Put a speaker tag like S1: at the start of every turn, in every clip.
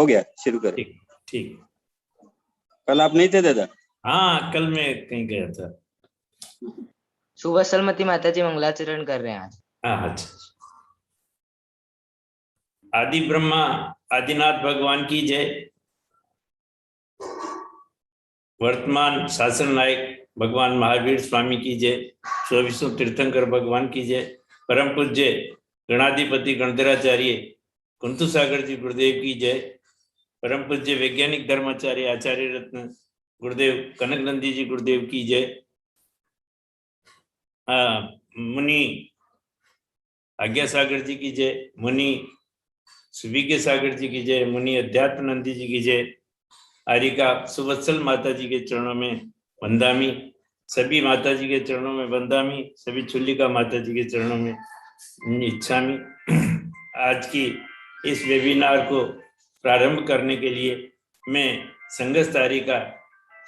S1: हो गया, शुरू करो।
S2: ठीक ठीक।
S1: कल आप नहीं थे दादा?
S2: हाँ, कल मैं कहीं गया था।
S3: सुवत्सलमती माता जी मंगलाचरण कर रहे हैं आज।
S2: हाँ, अच्छा। आदि ब्रह्मा आदिनाथ भगवान की जय। वर्तमान शासन नायक भगवान महावीर स्वामी की जय। 24 तीर्थंकर भगवान की जय। परम पूज्य गणाधिपति गणधराचार्य कुंतु सागर जी गुरुदेव की जय। परम पूज्य वैज्ञानिक धर्माचार्य आचार्य रत्न गुरुदेव कनक नंदी जी गुरुदेव की जय। मुनि आज्ञा सागर जी की जय। मुनि सुविज्ञ सागर जी की जय। मुनि अध्यात्म नंदी जी की जय। आरिका सुवत्सल माता जी के चरणों में वंदामी। सभी माता जी के चरणों में वंदामी। सभी चुल्लिका माता जी के चरणों में इच्छामी। आज की इस वेबिनार को प्रारंभ करने के लिए मैं संघस्थ आरिका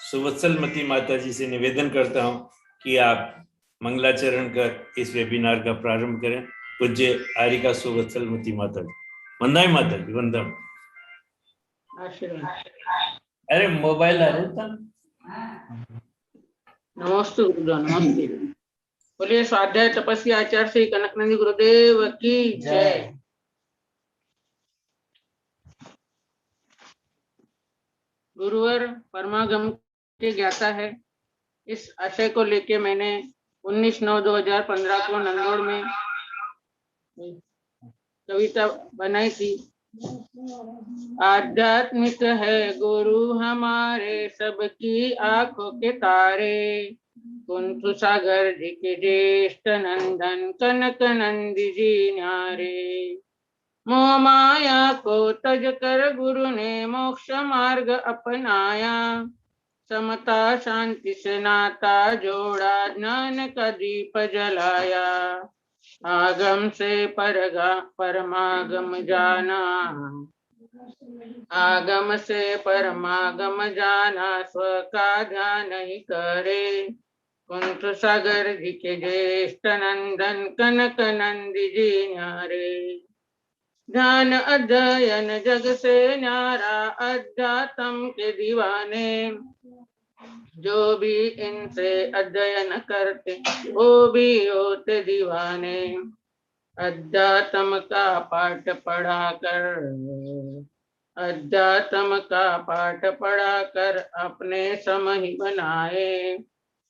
S2: सुवत्सलमती माता जी से निवेदन करता हूं कि आप मंगलाचरण कर इस वेबिनार का प्रारंभ करें। पूज्य आरिका सुवत्सलमती माता जी। वंदामी माता जी, वंदन। अरे मोबाइल आ रहा था।
S4: नमस्ते गुरुदेव, नमस्ते। बोलिए स्वाध्याय तपस्वी आचार्य श्री कनकनंदी गुरुदेव की जय। गुरुवर परमागम के ज्ञाता है, इस आशय को लेके मैंने 19/9/2015 को नंदोड़ में कविता बनाई थी। आध्यात्मिक है गुरु हमारे, सबकी आंखों के तारे। कुंतु सागर जी के ज्येष्ठ नंदन, कनक नंदी जी न्यारे। मोह माया को तज कर गुरु ने मोक्ष मार्ग अपनाया। समता शांति से नाता जोड़ा, ज्ञान का दीप जलाया। आगम से परमागम जाना, आगम से परमागम जाना। स्व का ध्यान ही करे। कुंठ सागर जी के ज्येष्ठ नंदन, कनक नंदी जी न्यारे। ध्यान अध्ययन जग से न्यारा, अध्यात्म के दीवाने। जो भी इनसे अध्ययन करते, वो भी होते दीवाने। अध्यात्म का पाठ पढ़ा कर, अध्यात्म का पाठ पढ़ा कर अपने सम ही बनाए।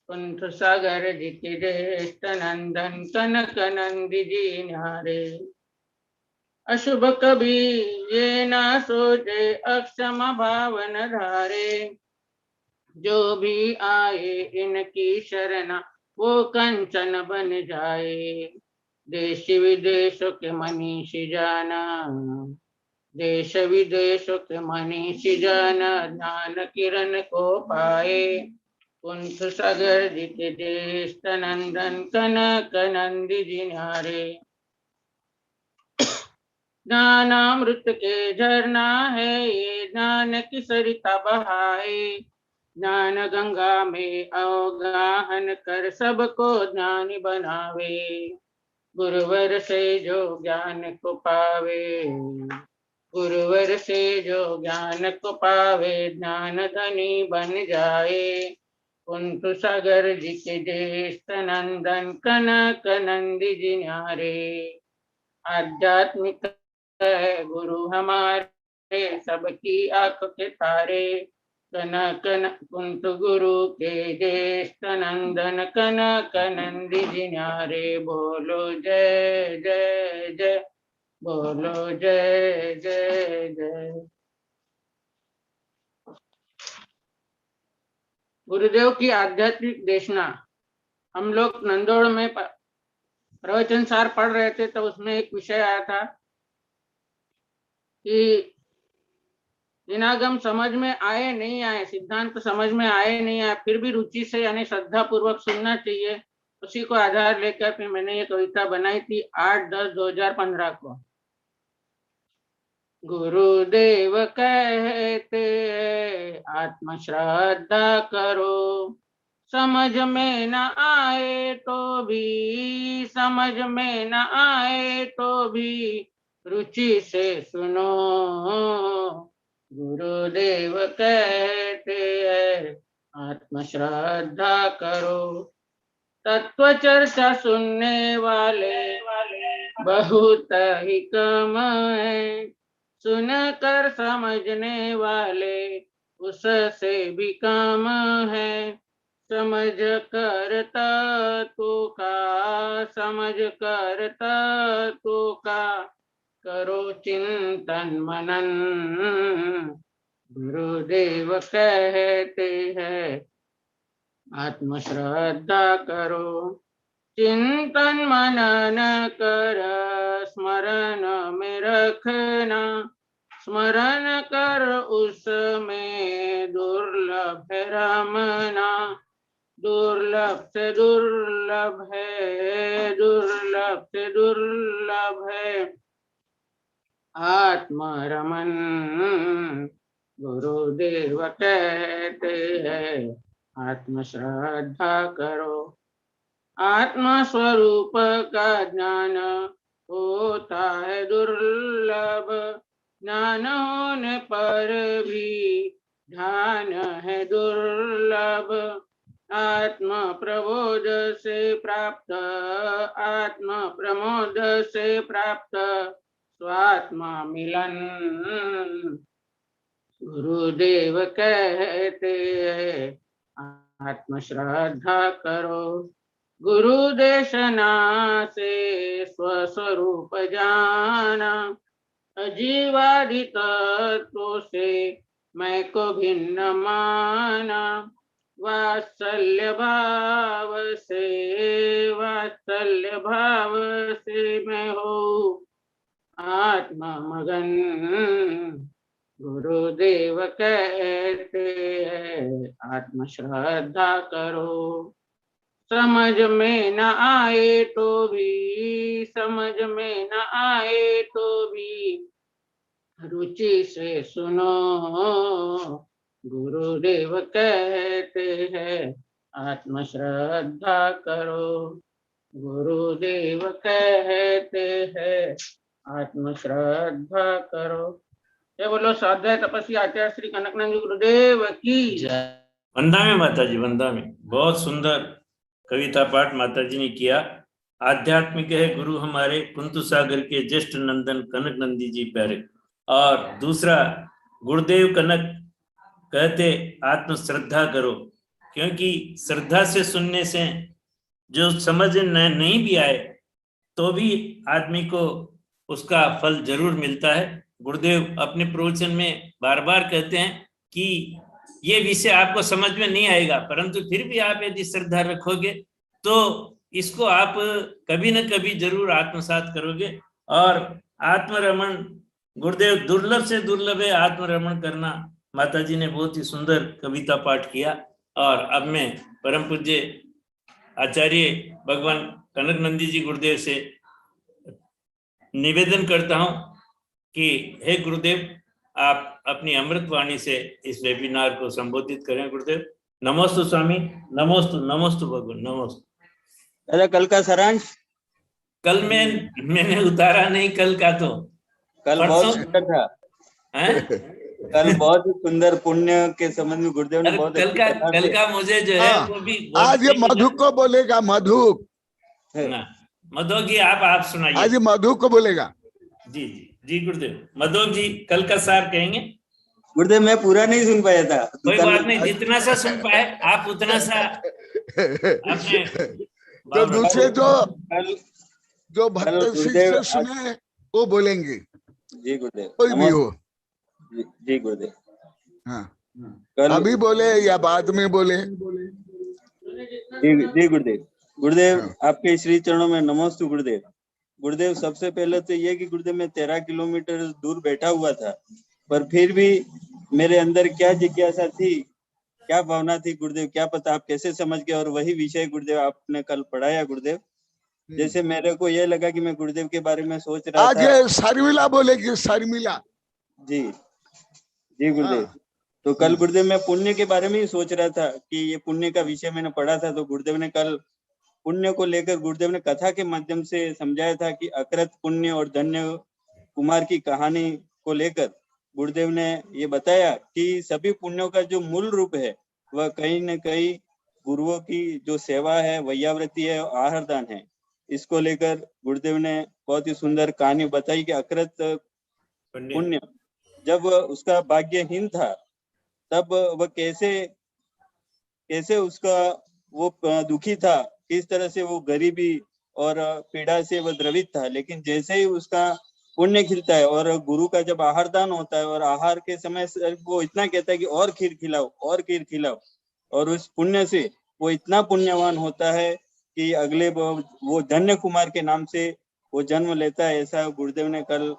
S4: कुंठ सागर जी के ज्येष्ठ नंदन, कनक नंदी जी न्यारे। अशुभ कभी ये ना सोचे, अक्षम भावन धारे। जो भी आए इनकी शरणा, वो कंचन बन जाए। देश विदेशों के मनीषी जाना, देश विदेशों के मनीषी जाना। ज्ञान किरण को पाए। कुंठ सागर जी के ज्येष्ठ नंदन, कनक नंदी जी न्यारे। ज्ञानामृत के झरना है ये, ज्ञान की सरिता बहाए। ज्ञान गंगा में अवगाहन कर, सबको ज्ञानी बनावे। गुरुवर से जो ज्ञान को पावे, गुरुवर से जो ज्ञान को पावे, ज्ञान धनी बन जाए। कुंठ सागर जी के ज्येष्ठ नंदन, कनक नंदी जी न्यारे। आध्यात्मिक है गुरु हमारे, सबकी आंख के तारे। कनक कुंठ गुरु के ज्येष्ठ नंदन, कनक नंदी जी न्यारे। बोलो जय जय जय, बोलो जय जय जय। गुरुदेव की आध्यात्मिक देशना। हम लोग नंदोड़ में प्रवचन सार पढ़ रहे थे, तो उसमें एक विषय आया था कि जिनागम समझ में आए नहीं आए, सिद्धांत समझ में आए नहीं आए, फिर भी रुचि से यानी श्रद्धा पूर्वक सुनना चाहिए। उसी को आधार लेकर फिर मैंने ये कविता बनाई थी 8/10/2015 को। गुरुदेव कहते आत्म श्रद्धा करो, समझ में न आए तो भी, समझ में न आए तो भी रुचि से सुनो। गुरुदेव कहते हैं आत्मश्रद्धा करो। तत्व चर्चा सुनने वाले बहुत ही कम है, सुनकर समझने वाले उससे भी कम है। समझ कर तत्व का, समझ कर तत्व का करो चिंतन मनन। गुरुदेव कहते हैं आत्मश्रद्धा करो। चिंतन मनन कर स्मरण में रखना, स्मरण कर उसमें दुर्लभ है रमना। दुर्लभ से दुर्लभ है, दुर्लभ से दुर्लभ है आत्मरमन। गुरुदेव कहते हैं आत्मश्रद्धा करो। आत्म स्वरूप का ज्ञान होता है दुर्लभ, ज्ञान होने पर भी ध्यान है दुर्लभ। आत्म प्रबोध से प्राप्त, आत्म प्रमोद से प्राप्त स्वात्मा मिलन। गुरुदेव कहते हैं आत्मश्रद्धा करो। गुरु देशना से स्वस्वरूप जाना, अजीवादि तत्वों से मैं को भिन्न माना। वात्सल्य भाव से, वात्सल्य भाव से मैं हो आत्मा मगन। गुरुदेव कहते हैं आत्मश्रद्धा करो। समझ में न आए तो भी, समझ में न आए तो भी रुचि से सुनो। गुरुदेव कहते हैं आत्मश्रद्धा करो। गुरुदेव कहते हैं आत्मश्रद्धा करो। ये बोलो स्वाध्याय तपस्वी आचार्य श्री कनकनंद गुरुदेव की
S3: जय।
S2: वंदा में माता जी, वंदा में। बहुत सुंदर कविता पाठ माता जी ने किया। आध्यात्मिक है गुरु हमारे कुंतु सागर के ज्येष्ठ नंदन कनक नंदी जी प्यारे। और दूसरा, गुरुदेव कनक कहते आत्म श्रद्धा करो, क्योंकि श्रद्धा से सुनने से जो समझ नहीं भी आए तो भी आदमी को उसका फल जरूर मिलता है। गुरुदेव अपने प्रवचन में बार बार कहते हैं कि ये विषय आपको समझ में नहीं आएगा, परंतु फिर भी आप यदि श्रद्धा रखोगे तो इसको आप कभी न कभी जरूर आत्मसात करोगे। और आत्मरमण, गुरुदेव दुर्लभ से दुर्लभ है आत्मरमण करना। माता जी ने बहुत ही सुंदर कविता पाठ किया। और अब मैं परम पूज्य आचार्य भगवान कनक नंदी जी गुरुदेव से निवेदन करता हूं कि हे गुरुदेव, आप अपनी अमृत वाणी से इस वेबिनार को संबोधित करें। गुरुदेव नमोस्तु स्वामी, नमोस्तु, नमोस्तु भगवान, नमोस्तु।
S1: दादा कल का सारांश?
S2: कल मैंने उतारा नहीं, कल का तो
S1: कल बहुत सुंदर था। कल बहुत ही सुंदर पुण्य के संबंध में गुरुदेव ने बहुत
S2: कल का मुझे जो है वो भी
S5: आज ये मधु को बोलेगा, मधु
S2: मधु जी आप सुनाइए।
S5: आज मधु को बोलेगा।
S2: जी जी जी गुरुदेव। मधु जी कल का सार कहेंगे।
S1: गुरुदेव मैं पूरा नहीं सुन पाया था।
S2: कोई बात नहीं, जितना सा सुन पाए आप उतना सा अपने
S5: तो दूसरे जो भक्त शिष्य सुने वो बोलेंगे।
S1: जी गुरुदेव,
S5: कोई भी हो।
S1: जी गुरुदेव।
S5: हाँ, अभी बोले या बाद में बोले?
S1: जी गुरुदेव। गुरुदेव आपके श्री चरणों में नमोस्तु गुरुदेव। गुरुदेव सबसे पहले तो ये कि गुरुदेव मैं 13 किलोमीटर दूर बैठा हुआ था, पर फिर भी मेरे अंदर क्या जिज्ञासा थी, क्या भावना थी गुरुदेव, क्या पता आप कैसे समझ गए। और वही विषय गुरुदेव आपने कल पढ़ाया गुरुदेव। जैसे मेरे को ये लगा कि मैं गुरुदेव के बारे में सोच रहा
S5: आज
S1: था।
S5: शर्मिला बोलेगी, शर्मिला।
S1: जी जी गुरुदेव। तो कल गुरुदेव मैं पुण्य के बारे में ही सोच रहा था कि ये पुण्य का विषय मैंने पढ़ा था। तो गुरुदेव ने कल पुण्य को लेकर गुरुदेव ने कथा के माध्यम से समझाया था कि अकृत पुण्य और धन्य कुमार की कहानी को लेकर गुरुदेव ने ये बताया कि सभी पुण्यों का जो मूल रूप है वह कहीं न कहीं गुरुओं की जो सेवा है, वैयावृत्ति है, आहार दान है। इसको लेकर गुरुदेव ने बहुत ही सुंदर कहानी बताई कि अकृत पुण्य जब उसका भाग्यहीन था तब वह कैसे उसका वो दुखी था, किस तरह से वो गरीबी और पीड़ा से वह द्रवित था। लेकिन जैसे ही उसका पुण्य खिलता है और गुरु का जब आहार दान होता है और आहार के समय वो इतना कहता है कि और खीर खिलाओ और खीर खिलाओ, और उस पुण्य से वो इतना पुण्यवान होता है कि अगले वो धन्य कुमार के नाम से वो जन्म लेता है। ऐसा गुरुदेव ने कल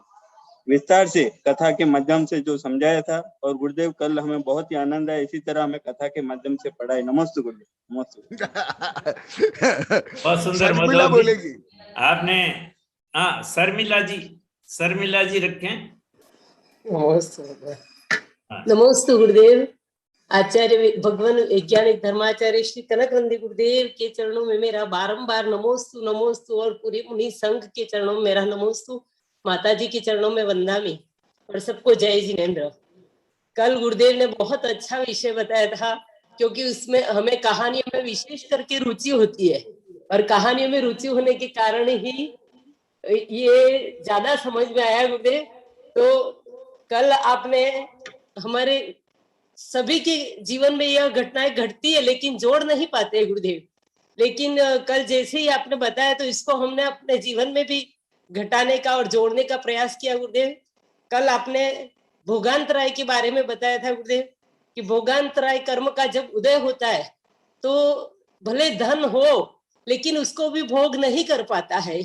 S1: विस्तार से कथा के माध्यम से जो समझाया था, और गुरुदेव कल हमें बहुत ही आनंद आया। इसी तरह हमें कथा के माध्यम से पढ़ाए। नमस्ते गुरुदेव। नमस्ते।
S2: बहुत सुंदर।
S5: शर्मिला बोलेगी।
S2: आपने हाँ शर्मिला जी रखें।
S6: नमोस्तु गुरुदेव। आचार्य भगवान वैज्ञानिक धर्माचार्य श्री कनकनंदी गुरुदेव के चरणों में मेरा बारंबार नमोस्तु नमोस्तु, और पूरे मुनि संघ के चरणों में मेरा नमोस्तु, माता जी के चरणों में वंदामी, और सबको जय जिनेन्द्र। कल गुरुदेव ने बहुत अच्छा विषय बताया था, क्योंकि उसमें हमें कहानियों में विशेष करके रुचि होती है, और कहानियों में रुचि होने के कारण ही ये ज्यादा समझ में आया गुरुदेव। तो कल आपने हमारे सभी के जीवन में यह घटनाएं घटती है, लेकिन जोड़ नहीं पाते गुरुदेव। लेकिन कल जैसे ही आपने बताया तो इसको हमने अपने जीवन में भी घटाने का और जोड़ने का प्रयास किया गुरुदेव। कल आपने भोगांतराय के बारे में बताया था गुरुदेव कि भोगांतराय कर्म का जब उदय होता है तो भले धन हो लेकिन उसको भी भोग नहीं कर पाता है,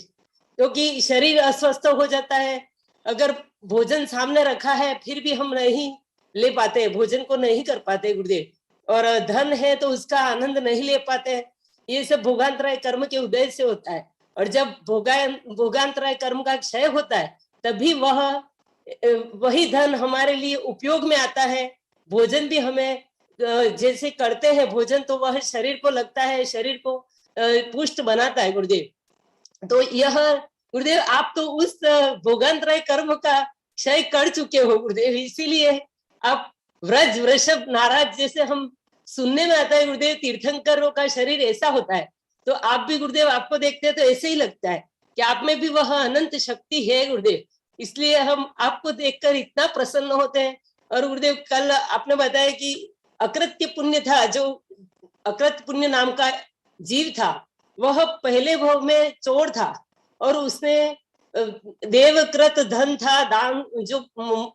S6: क्योंकि शरीर अस्वस्थ हो जाता है। अगर भोजन सामने रखा है फिर भी हम नहीं ले पाते, भोजन को नहीं कर पाते गुरुदेव, और धन है तो उसका आनंद नहीं ले पाते। ये सब भोगांतराय कर्म के उदय से होता है। और जब भोगांतराय कर्म का क्षय होता है तभी वही धन हमारे लिए उपयोग में आता है। भोजन भी हमें जैसे करते हैं भोजन तो वह शरीर को लगता है, शरीर को पुष्ट बनाता है गुरुदेव। तो यह गुरुदेव आप तो उस भोगांतराय कर्म का क्षय कर चुके हो गुरुदेव, इसीलिए आप व्रज वृषभ नाराज जैसे हम सुनने में आता है गुरुदेव, तीर्थंकरों का शरीर ऐसा होता है। तो आप भी गुरुदेव आपको देखते हैं तो ऐसे ही लगता है कि आप में भी वह अनंत शक्ति है गुरुदेव, इसलिए हम आपको देखकर इतना प्रसन्न होते हैं। और गुरुदेव कल आपने बताया कि अकृत्य पुण्य था, जो अकृत पुण्य नाम का जीव था वह पहले भव में चोर था, और उसने देवकृत धन था, दान जो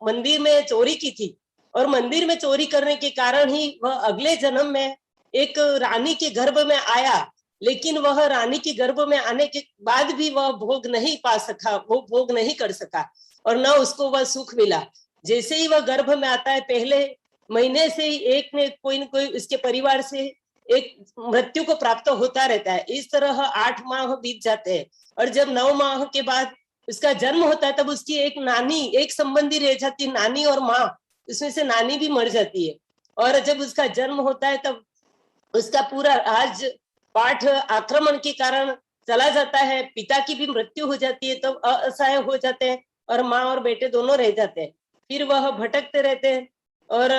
S6: मंदिर में चोरी की थी, और मंदिर में चोरी करने के कारण ही वह अगले जन्म में एक रानी के गर्भ में आया। लेकिन वह रानी के गर्भ में आने के बाद भी वह भोग नहीं पा सका, वो भोग नहीं कर सका, और न उसको वह सुख मिला। जैसे ही वह गर्भ में आता है पहले महीने से ही एक ने कोई न कोई उसके परिवार से एक मृत्यु को प्राप्त होता रहता है। इस तरह 8 माह बीत जाते हैं, और जब 9 माह के बाद उसका जन्म होता है तब उसकी एक नानी, एक संबंधी रह जाती है, नानी और माँ, उसमें से नानी भी मर जाती है। और जब उसका जन्म होता है तब उसका पूरा राज पाठ आक्रमण के कारण चला जाता है, पिता की भी मृत्यु हो जाती है, तब असहाय हो जाते हैं और माँ और बेटे दोनों रह जाते हैं। फिर वह भटकते रहते हैं, और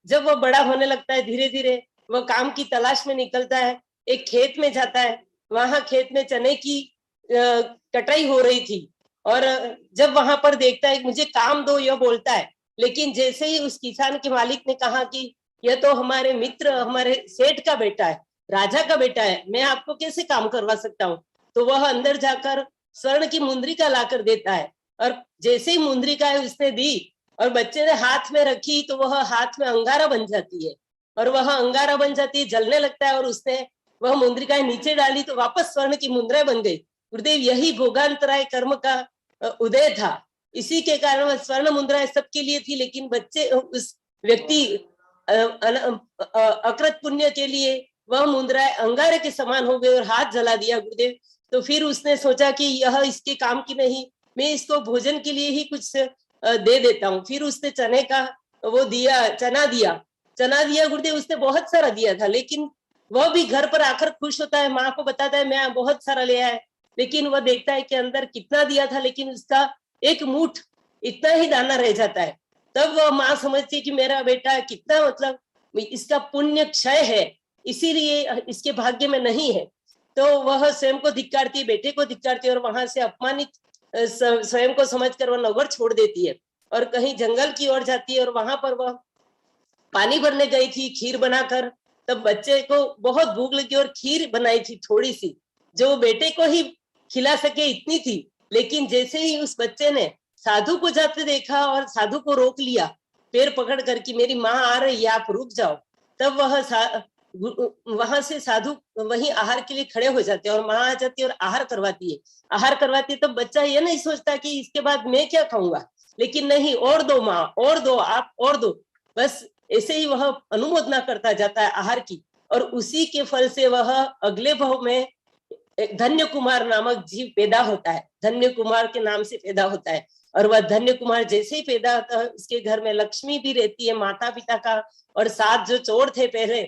S6: जब वह बड़ा होने लगता है धीरे धीरे वह काम की तलाश में निकलता है। एक खेत में जाता है, वहां खेत में चने की कटाई हो रही थी, और जब वहां पर देखता है मुझे काम दो, यह बोलता है। लेकिन जैसे ही उस किसान के मालिक ने कहा कि यह तो हमारे मित्र, हमारे सेठ का बेटा है, राजा का बेटा है, मैं आपको कैसे काम करवा सकता हूँ, तो वह अंदर जाकर स्वर्ण की मुंद्रिका लाकर देता है। और जैसे ही मुंद्रिका उसने दी और बच्चे ने हाथ में रखी तो वह हाथ में अंगारा बन जाती है, और वह अंगारा बन जाती है, जलने लगता है, और उसने वह मुंद्रिकाएं नीचे डाली तो वापस स्वर्ण की मुद्राएं बन गई। गुरुदेव यही भोगांतराय कर्म का उदय था, इसी के कारण वह स्वर्ण मुद्राएं सबके लिए थी, लेकिन बच्चे उस व्यक्ति अकृत पुण्य के लिए वह मुद्राएं अंगारे के समान हो गई और हाथ जला दिया गुरुदेव। तो फिर उसने सोचा कि यह इसके काम की नहीं, मैं इसको भोजन के लिए ही कुछ दे देता हूँ। फिर उसने चने का वो दिया, चना दिया गुरुदेव, उसने बहुत सारा दिया था, लेकिन वह भी घर पर आकर खुश होता है, माँ को बताता है मैं बहुत सारा ले आया है, लेकिन वह देखता है कि अंदर कितना दिया था, लेकिन उसका एक मुठ इतना ही दाना रह जाता है। तब वह माँ समझती है कि मेरा बेटा कितना मतलब इसका पुण्य क्षय है, इसीलिए इसके भाग्य में नहीं है। तो वह स्वयं को धिक्कारती है, बेटे को धिक्कारती है, और वहां से अपमानित स्वयं को समझकर वह नगर छोड़ देती है और कहीं जंगल की ओर जाती है। और वहां पर वह पानी भरने गई थी खीर बनाकर। तब बच्चे को बहुत भूख लगी और खीर बनाई थी थोड़ी सी, जो बेटे को ही खिला सके इतनी थी। लेकिन जैसे ही उस बच्चे ने साधु को जाते देखा और साधु को रोक लिया पैर पकड़ कर कि मेरी माँ आ रही है, आप रुक जाओ, तब वहां से साधु वहीं आहार के लिए खड़े हो जाते हैं और माँ आ जाती है और आहार करवाती है। तब बच्चा ये नहीं सोचता कि इसके बाद मैं क्या खाऊंगा, लेकिन नहीं, और दो माँ, और दो आप, और दो, बस ऐसे ही वह अनुमोदना करता जाता है आहार की। और उसी के फल से वह अगले भाव में धन्य कुमार नामक जीव पैदा होता है, धन्य कुमार के नाम से पैदा होता है। और वह धन्य कुमार जैसे ही पैदा होता है, उसके घर में लक्ष्मी भी रहती है, माता पिता का, और साथ जो चोर थे पहले,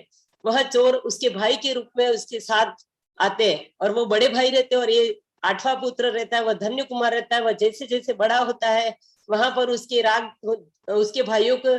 S6: वह चोर उसके भाई के रूप में उसके साथ आते हैं और वो बड़े भाई रहते हैं। और ये 8वां पुत्र रहता है, वह धन्य कुमार रहता है। वह जैसे जैसे बड़ा होता है, वहां पर उसके उसके भाइयों को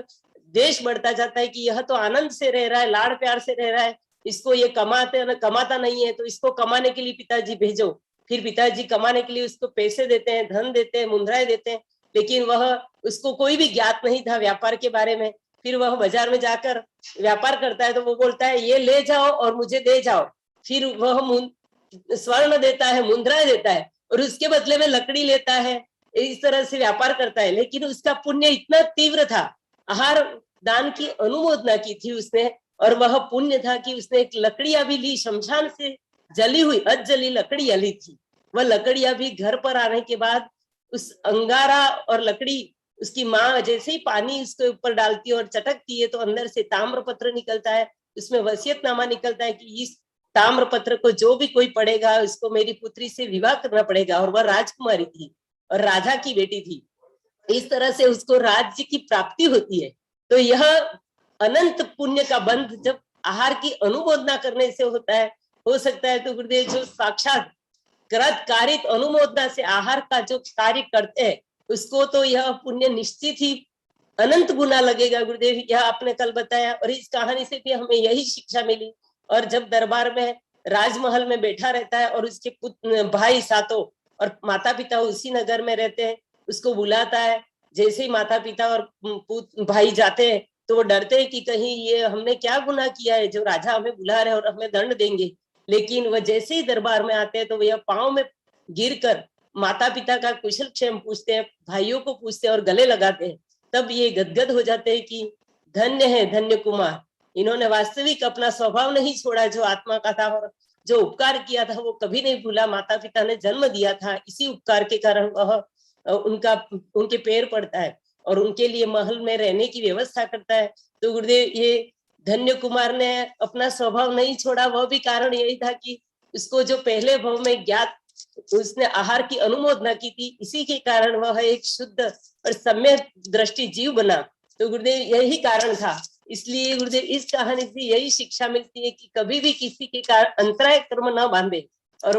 S6: देश बढ़ता जाता है कि यह तो आनंद से रह रहा है, लाड़ प्यार से रह रहा है, इसको ये कमाता नहीं है, तो इसको कमाने के लिए पिताजी भेजो। फिर पिताजी कमाने के लिए उसको पैसे देते हैं, धन देते हैं, मुद्राएं देते हैं, लेकिन वह उसको कोई भी ज्ञात नहीं था व्यापार के बारे में। फिर वह बाजार में जाकर व्यापार करता है, तो वो बोलता है ये ले जाओ और मुझे दे जाओ। फिर वह स्वर्ण देता है, मुद्राएं देता है, और उसके बदले में लकड़ी लेता है। इस तरह से व्यापार करता है। लेकिन उसका पुण्य इतना तीव्र था, आहार दान की अनुमोदना की थी उसने, और वह पुण्य था कि उसने एक लकड़ियां भी ली, शमशान से जली हुई अधजली लकड़ियां ली थी। वह लकड़ियां भी घर पर आने के बाद उस अंगारा और लकड़ी, उसकी माँ जैसे ही पानी उसके ऊपर डालती है और चटकती है, तो अंदर से ताम्रपत्र निकलता है, उसमें वसीयतनामा निकलता है कि इस ताम्रपत्र को जो भी कोई पढ़ेगा उसको मेरी पुत्री से विवाह करना पड़ेगा। और वह राजकुमारी थी और राजा की बेटी थी, इस तरह से उसको राज्य की प्राप्ति होती है। तो यह अनंत पुण्य का बंध जब आहार की अनुमोदना करने से होता है, हो सकता है तो गुरुदेव जो साक्षात कृत कारित अनुमोदना से आहार का जो कार्य करते हैं, उसको तो यह पुण्य निश्चित ही अनंत गुना लगेगा गुरुदेव, यह आपने कल बताया। और इस कहानी से भी हमें यही शिक्षा मिली। और जब दरबार में राजमहल में बैठा रहता है और उसके भाई सातों और माता पिता उसी नगर में रहते हैं, उसको बुलाता है। जैसे ही माता पिता और भाई जाते हैं, तो वो डरते हैं कि कहीं ये हमने क्या गुनाह किया है जो राजा हमें बुला रहे और हमें दंड देंगे। लेकिन वह जैसे ही दरबार में आते हैं, तो वह पांव में गिरकर माता पिता का कुशल क्षेम पूछते हैं, भाइयों को पूछते हैं और गले लगाते हैं। तब ये गदगद हो जाते हैं कि धन्य है धन्य कुमार, इन्होंने वास्तविक अपना स्वभाव नहीं छोड़ा जो आत्मा का था, और जो उपकार किया था वो कभी नहीं भूला। माता पिता ने जन्म दिया था, इसी उपकार के कारण वह उनके पैर पड़ता है और उनके लिए महल में रहने की व्यवस्था करता है। तो गुरुदेव ये धन्य कुमार ने अपना स्वभाव नहीं छोड़ा, वह भी कारण यही था कि उसको जो पहले भाव में ज्ञात उसने आहार की अनुमोदना की थी, इसी के कारण वह एक शुद्ध और सम्यक दृष्टि जीव बना। तो गुरुदेव यही कारण था। इसलिए गुरुदेव इस कहानी से यही शिक्षा मिलती है कि कभी भी किसी के कारण अंतराय कर्म न बांधे, और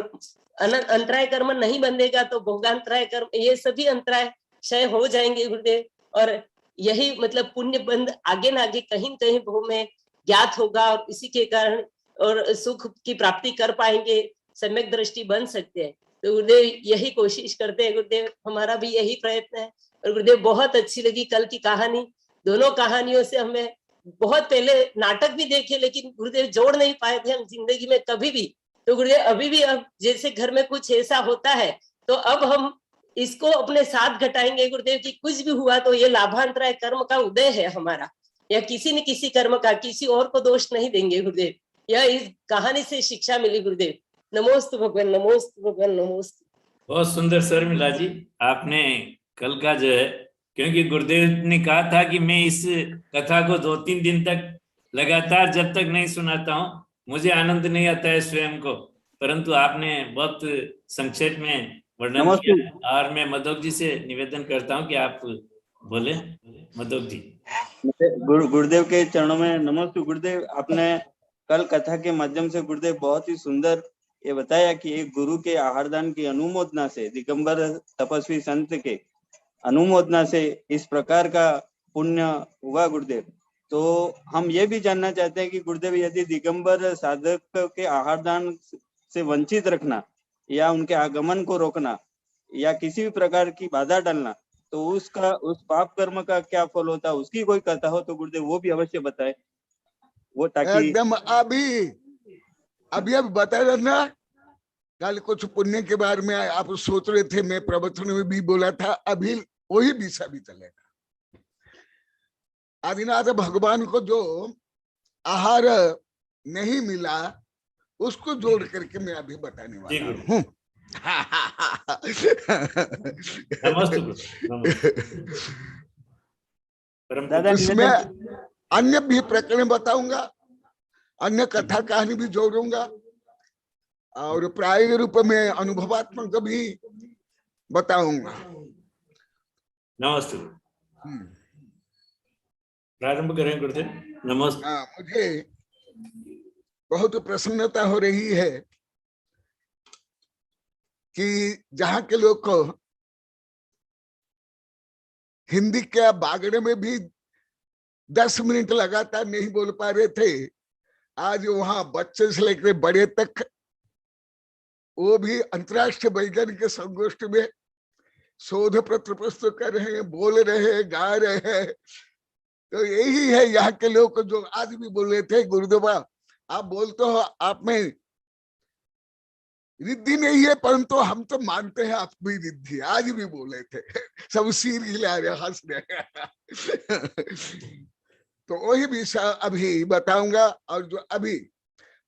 S6: अंतराय कर्म नहीं बंधेगा तो भोगांतराय कर्म, ये सभी अंतराय क्षय हो जाएंगे गुरुदेव। और यही मतलब पुण्य बंध आगे न आगे कहीं न कहीं भव में ज्ञात होगा, और इसी के कारण और सुख की प्राप्ति कर पाएंगे, सम्यक दृष्टि बन सकते हैं। तो गुरुदेव यही कोशिश करते हैं गुरुदेव, हमारा भी यही प्रयत्न है। और गुरुदेव बहुत अच्छी लगी कल की कहानी, दोनों कहानियों से हमें बहुत पहले नाटक भी देखे, लेकिन गुरुदेव जोड़ नहीं पाए थे हम जिंदगी में कभी भी। तो गुरुदेव अभी भी अब जैसे घर में कुछ ऐसा होता है, तो अब हम इसको अपने साथ घटाएंगे गुरुदेव की कुछ भी हुआ तो ये लाभांतराय कर्म का उदय है हमारा, या किसी न किसी कर्म का, किसी और को दोष नहीं देंगे गुरुदेव। यह इस कहानी से शिक्षा मिली गुरुदेव। नमोस्तु भगवान, नमोस्तु भगवान, नमोस्तु।
S2: बहुत सुंदर शर्मिला जी, आपने कल का जो है, क्योंकि गुरुदेव ने कहा था कि मैं इस कथा को 2-3 दिन तक लगातार जब तक नहीं सुनाता हूँ मुझे आनंद नहीं आता है स्वयं को, परंतु आपने बहुत संक्षेप में वर्णन किया। और मैं मधोक जी से निवेदन करता हूँ कि आप बोले। मधोक जी।
S1: गुरुदेव के चरणों में नमस्ते। गुरुदेव आपने कल कथा के माध्यम से गुरुदेव बहुत ही सुंदर ये बताया कि एक गुरु के आहारदान की अनुमोदना से, दिगंबर तपस्वी संत के अनुमोदना से इस प्रकार का पुण्य हुआ गुरुदेव। तो हम ये भी जानना चाहते हैं कि गुरुदेव यदि दिगंबर साधक के आहार दान से वंचित रखना या उनके आगमन को रोकना या किसी भी प्रकार की बाधा डालना, तो उसका उस पाप कर्म का क्या फल होता है, उसकी कोई कथा हो तो गुरुदेव वो भी अवश्य बताए, वो ताकि
S5: एकदम अभी अभी बता रहा ना, कल कुछ पुण्य के बारे में आप सोच रहे थे, मैं प्रवचन में भी बोला था, अभी वही विषय भी चलेगा। आदिनाथ भगवान को जो आहार नहीं मिला उसको जोड़ करके मैं अभी बताने वाला हूँ। इसमें अन्य भी प्रकरण बताऊंगा, अन्य कथा कहानी भी जोड़ूंगा और प्रायोगिक रूप में अनुभवात्मक भी बताऊंगा।
S2: नमस्ते। प्रारंभ करें गुरुदेव। नमस्ते।
S5: मुझे बहुत प्रसन्नता हो रही है कि जहां के लोग को हिंदी के बागड़े में भी 10 मिनट लगातार नहीं बोल पा रहे थे, आज वहां बच्चे से लेकर बड़े तक वो भी अंतर्राष्ट्रीय वैज्ञानिक संगोष्ठी में शोध पत्र प्रस्तुत कर रहे हैं, बोल रहे हैं, गा रहे हैं। तो यही है यहाँ के लोग जो आज भी बोल रहे थे, गुरुदेवा आप बोलते हो आप में रिद्धि नहीं है, परंतु हम तो मानते हैं आप भी रिद्धि, आज भी बोले थे। सब सिर हिला रहे, हंस रहे। तो वही विषय अभी बताऊंगा। और जो अभी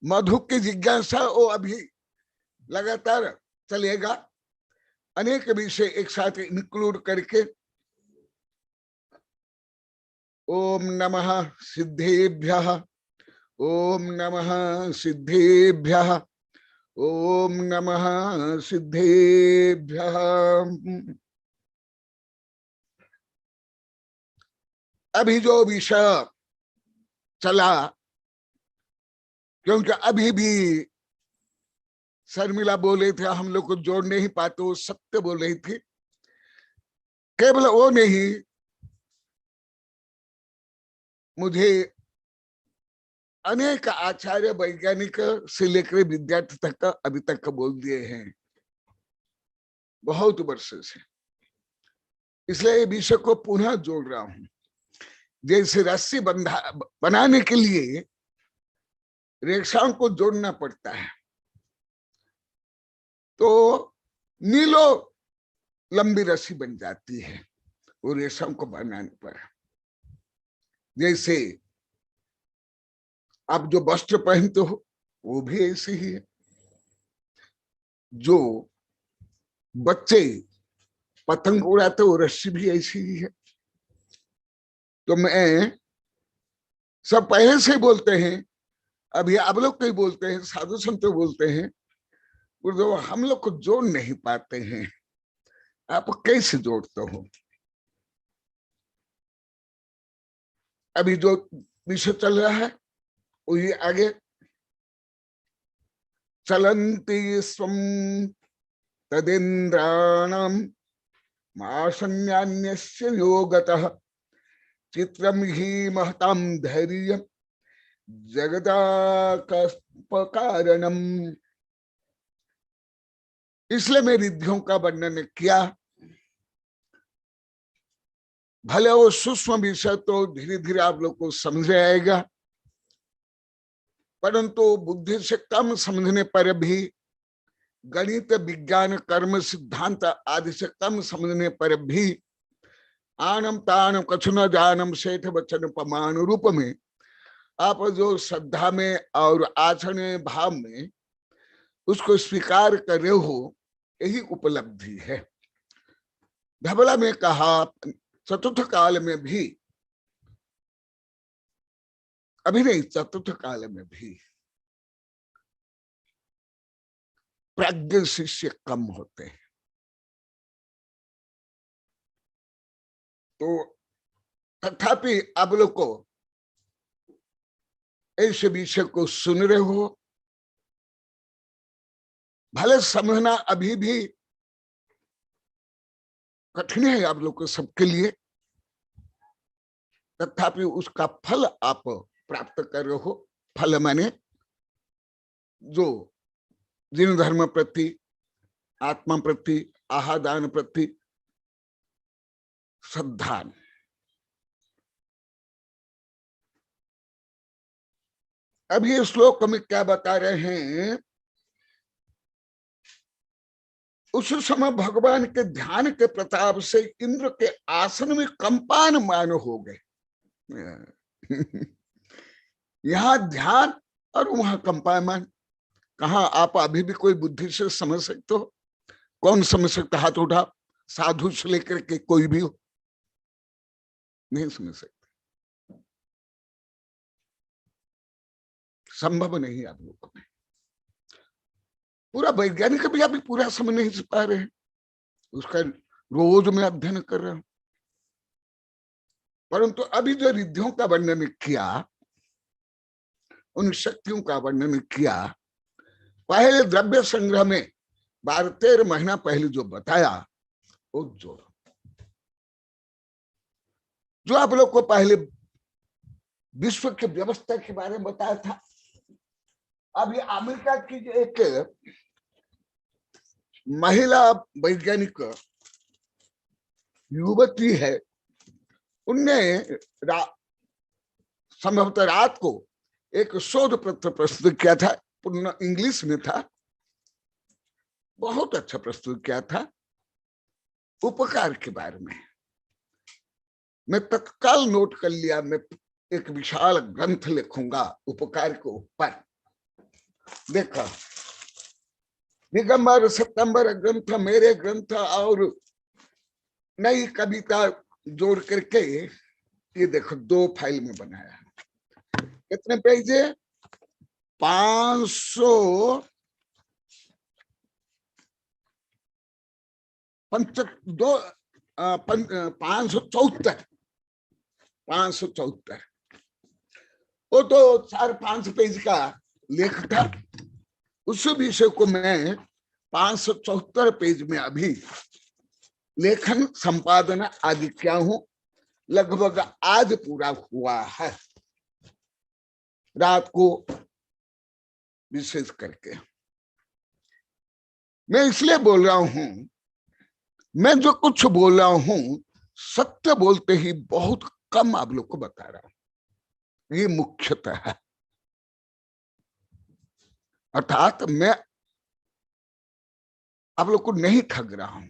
S5: मधु की जिज्ञासा वो अभी लगातार चलेगा, अनेक विषय एक साथ इंक्लूड करके। ओम नमः सिद्धेभ्यः, ओम नमः सिद्धेभ्यः, ओम नमः सिद्धेभ्यः। अभी जो विषय चला, क्योंकि अभी भी शर्मिला बोले थे हम लोग को जोड़ नहीं पाते, वो सत्य बोल रही थी। केवल वो नहीं, मुझे अनेक आचार्य वैज्ञानिक से लेकर विद्यार्थी तक अभी तक बोल दिए हैं, बहुत वर्षों से। इसलिए विषय को पुनः जोड़ रहा हूं। जैसे रस्सी बनाने के लिए रेखाओं को जोड़ना पड़ता है, तो नीलो लंबी रस्सी बन जाती है वो रेशम को बनाने पर। जैसे आप जो वस्त्र पहनते हो वो भी ऐसे ही है। जो बच्चे पतंग उड़ाते वो रस्सी भी ऐसी ही है। तो मैं सब पहले से बोलते हैं, अभी आप लोग कई बोलते हैं, साधु संत बोलते हैं, हम लोग को जोड़ नहीं पाते हैं, आप कैसे जोड़ते हो? अभी जो विषय चल रहा है वही आगे। चलन्ति स्वं तदिन्द्राणां माशन्यान्यस्य योगतः चित्रं हि महतां धैर्यं जगदाकस्पकारणम्। इसलिए मैं रिद्धियों का वर्णन किया। भले वो सूक्ष्म विषय तो धीरे धीरे आप लोग को समझ आएगा, परंतु बुद्धि से कम समझने पर भी, गणित विज्ञान कर्म सिद्धांत आदि से कम समझने पर भी, आनम तानम कछु न जानम सेठ वचन प्रमाण रूप में आप जो श्रद्धा में और आचरण भाव में उसको स्वीकार कर रहे हो, यही उपलब्धि है। धबला में कहा चतुर्थ काल में भी, अभी नहीं, चतुर्थ काल में भी प्राज्ञ शिष्य कम होते हैं। तो तथापि आप लोग को ऐसे विषय को सुन रहे हो, भले समझना अभी भी कठिन है आप लोग को सबके लिए, तथापि उसका फल आप प्राप्त कर रहे हो। फल माने जो जिन धर्म प्रति, आत्मा प्रति, आहादान प्रति श्रद्धा। अभी इस श्लोक में क्या बता रहे हैं, उस समय भगवान के ध्यान के प्रताप से इंद्र के आसन में कंपान मान हो गए। यहां ध्यान और वहां कंपायमान। कहा आप अभी भी कोई बुद्धि से समझ सकते हो? कौन समझ सकता? हाथ उठा। साधु से लेकर के कोई भी हो, नहीं समझ सकते, संभव नहीं आप लोगों में। पूरा वैज्ञानिक भी अभी पूरा समझ नहीं पा रहे हैं, उसका रोज में अध्ययन कर रहा हूं। परंतु अभी जो रिद्धियों का वर्णन किया, उन शक्तियों का वर्णन किया, पहले द्रव्य संग्रह में 12-13 महीना पहले जो बताया, वो जो आप लोग को पहले विश्व की व्यवस्था के बारे में बताया था। अभी अमेरिका की एक महिला वैज्ञानिक युवती है, उनने संभवतः रात को एक शोध पत्र प्रस्तुत किया था, पूर्ण इंग्लिश में था, बहुत अच्छा प्रस्तुत किया था, उपकार के बारे में। मैं तत्काल नोट कर लिया, मैं एक विशाल ग्रंथ लिखूंगा उपकार के ऊपर। देखा, दिगंबर सितंबर ग्रंथ, मेरे ग्रंथ और नई कविता जोड़ करके ये देखो 2 फाइल में बनाया। कितने पेज है? 574। वो तो 4-5 पेज का लेख था। उस विषय को मैं 574 पेज में अभी लेखन संपादन आदि किया हूं। लगभग आज पूरा हुआ है, रात को विशेष करके। मैं इसलिए बोल रहा हूं, मैं जो कुछ बोल रहा हूं सत्य बोलते ही बहुत कम आप लोग को बता रहा हूं, ये मुख्यतः है। अर्थात मैं आप लोग को नहीं ठग रहा हूं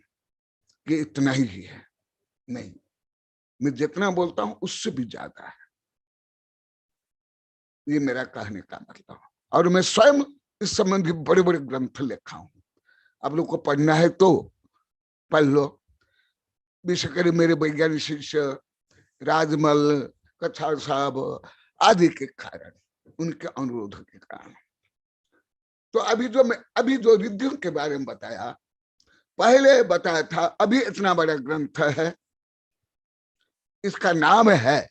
S5: कि इतना ही है, नहीं, मैं जितना बोलता हूं उससे भी ज्यादा है, ये मेरा कहने का मतलब। और मैं स्वयं इस संबंधी बड़े बड़े ग्रंथ लिखा हूं, आप लोग को पढ़ना है तो पढ़ लो। विशेषकर मेरे वैज्ञानिक शिष्य राजमल, कछार साहब आदि के कारण, उनके अनुरोध के कारण। तो अभी जो रिद्धियों के बारे में बताया, पहले बताया था, अभी इतना बड़ा ग्रंथ है, इसका नाम है,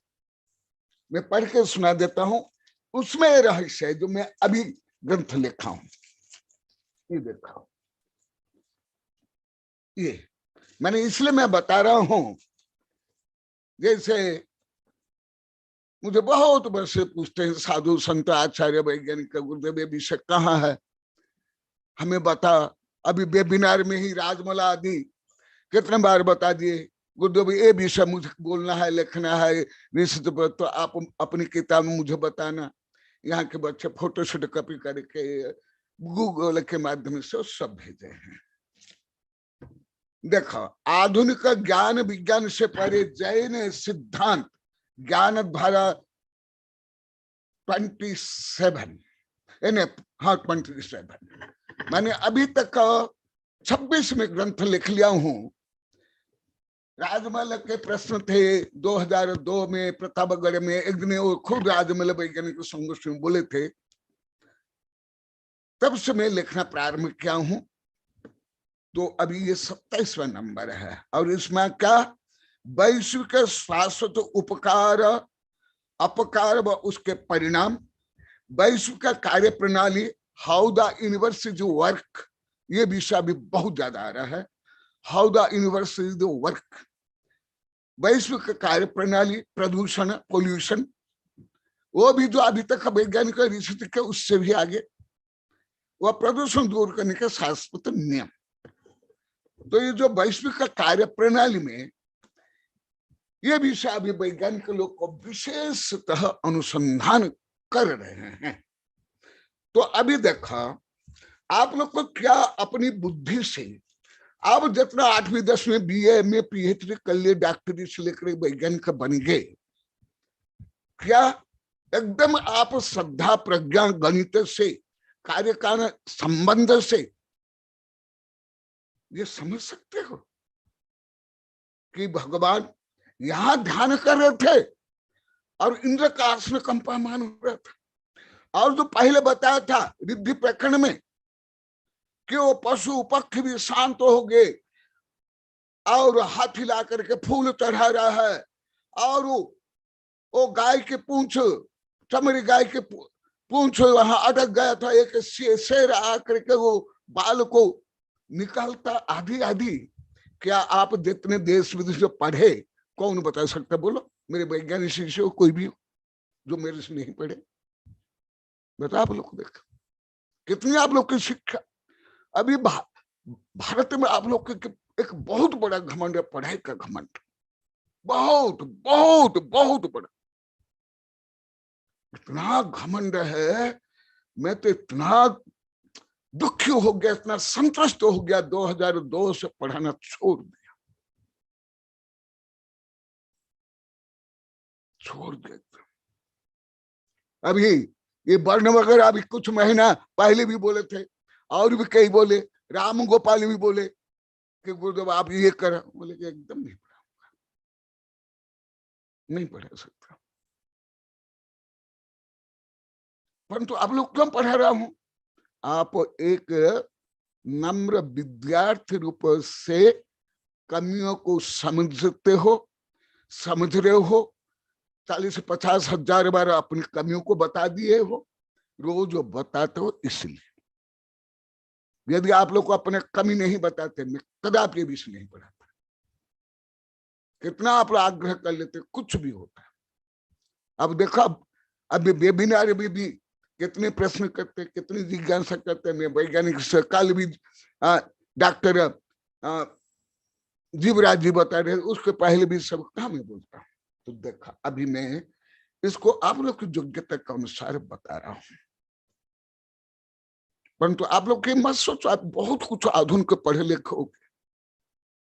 S5: मैं पढ़ के सुना देता हूं, उसमें रहस्य है जो मैं अभी ग्रंथ लिखा हूं। ये देखा, ये मैंने इसलिए मैं बता रहा हूं, जैसे मुझे बहुत वर्ष से पूछते हैं साधु संत आचार्य वैज्ञानिक गुरुदेव ये विषय कहाँ है, हमें बता। अभी वेबिनार में ही राजमला आदि कितने बार बता दिए, गुरुदेव ये विषय मुझे बोलना है, लिखना है निश्चित, तो आप अपनी किताब में मुझे बताना। यहाँ के बच्चे फोटोशूट कॉपी करके गूगल के माध्यम से सब भेजे हैं। देखो, आधुनिक ज्ञान विज्ञान से परे जैन सिद्धांत ज्ञान धारा 27, हाँ 27, मैंने अभी तक 26 में ग्रंथ लिख लिया हूं। राजमल के प्रश्न थे 2002 में प्रतापगढ़ में, एक दिन वो खुद राजमल वैज्ञानिक संगोष्ठी में बोले थे, तब से मैं लिखना प्रारंभ किया हूं। तो अभी ये 27वां नंबर है, और इसमें क्या, वैश्विक शाश्वत उपकार अपकार व उसके परिणाम, वैश्विक कार्य प्रणाली, how the universe is work, ये विषय अभी बहुत ज्यादा आ रहा है। How the universe is work, वैश्विक कार्य प्रणाली, प्रदूषण, पोल्यूशन, वो भी जो अभी तक वैज्ञानिक रिसर्च के उससे भी आगे, वह प्रदूषण दूर करने के शाश्वत नियम। तो ये जो वैश्विक कार्य प्रणाली में ये विषय अभी वैज्ञानिक लोग को विशेषतः अनुसंधान कर रहे हैं। तो अभी देखा आप लोग को क्या अपनी बुद्धि से आप जितना 8वीं 10वीं BA में PhD कर लिए, डॉक्टरी से लेकर वैज्ञानिक बन गए, क्या एकदम आप श्रद्धा, प्रज्ञा, गणित से, कार्य कारण संबंध से ये समझ सकते हो कि भगवान यहां ध्यान कर रहे थे और इंद्र का आसन कंपायमान हो रहा था। और जो पहले बताया था रिद्धि प्रकरण में कि वो पशु पक्षी भी शांत हो गए और हाथी ला करके फूल चढ़ा रहा है, और वो गाय के पूंछ, चमड़ी गाय के पूंछ वहां अटक गया था, एक शेर आकर के वो बाल को निकालता, आदि आदि। क्या आप जितने देश विदेश में पढ़े, कौन बता सकता? बोलो मेरे वैज्ञानिक शिष्य हो, कोई भी हो जो मेरे से नहीं पढ़े, बता आप लोग को। देखो कितनी आप लोग की शिक्षा। अभी भारत में आप लोग के एक बहुत बड़ा घमंड है, पढ़ाई का घमंड, बहुत बहुत बहुत बड़ा। इतना घमंड है, मैं तो इतना दुखी हो गया, इतना संतुष्ट हो गया, 2002 से पढ़ाना छोड़ दिया, छोड़ दिया। अभी ये वर्ण वगैरह अभी कुछ महीना पहले भी बोले थे, और भी कई बोले, राम गोपाल भी बोले कि गुरुदेव आप ये करें, बोले कि एकदम नहीं पढ़ाऊंगा, नहीं पढ़ा सकता। परंतु आप लोग क्यों पढ़ा रहा हूं? आप एक नम्र विद्यार्थी रूप से कमियों को समझते हो, समझ रहे हो, 40 से 50 हजार बार अपनी कमियों को बता दिए हो, रोज बताते हो। इसलिए यदि आप लोग को अपने कमी नहीं बताते, मैं कदापि ये विषय नहीं पढ़ाता। कितना आप लोग आग्रह कर लेते, कुछ भी होता है। अब देखो, अभी वेबिनार में भी कितने प्रश्न करते, कितनी जिज्ञासा करते। मैं वैज्ञानिक से कल भी डॉक्टर जीवराज जी बता रहे, उसके पहले भी सब कहा मैं बोलता हूँ। तो देखा, अभी मैं इसको आप लोग की योग्यता के अनुसार बता रहा हूं। परंतु आप लोग के मत सोचो आप बहुत कुछ आधुनिक पढ़े लिखे हो,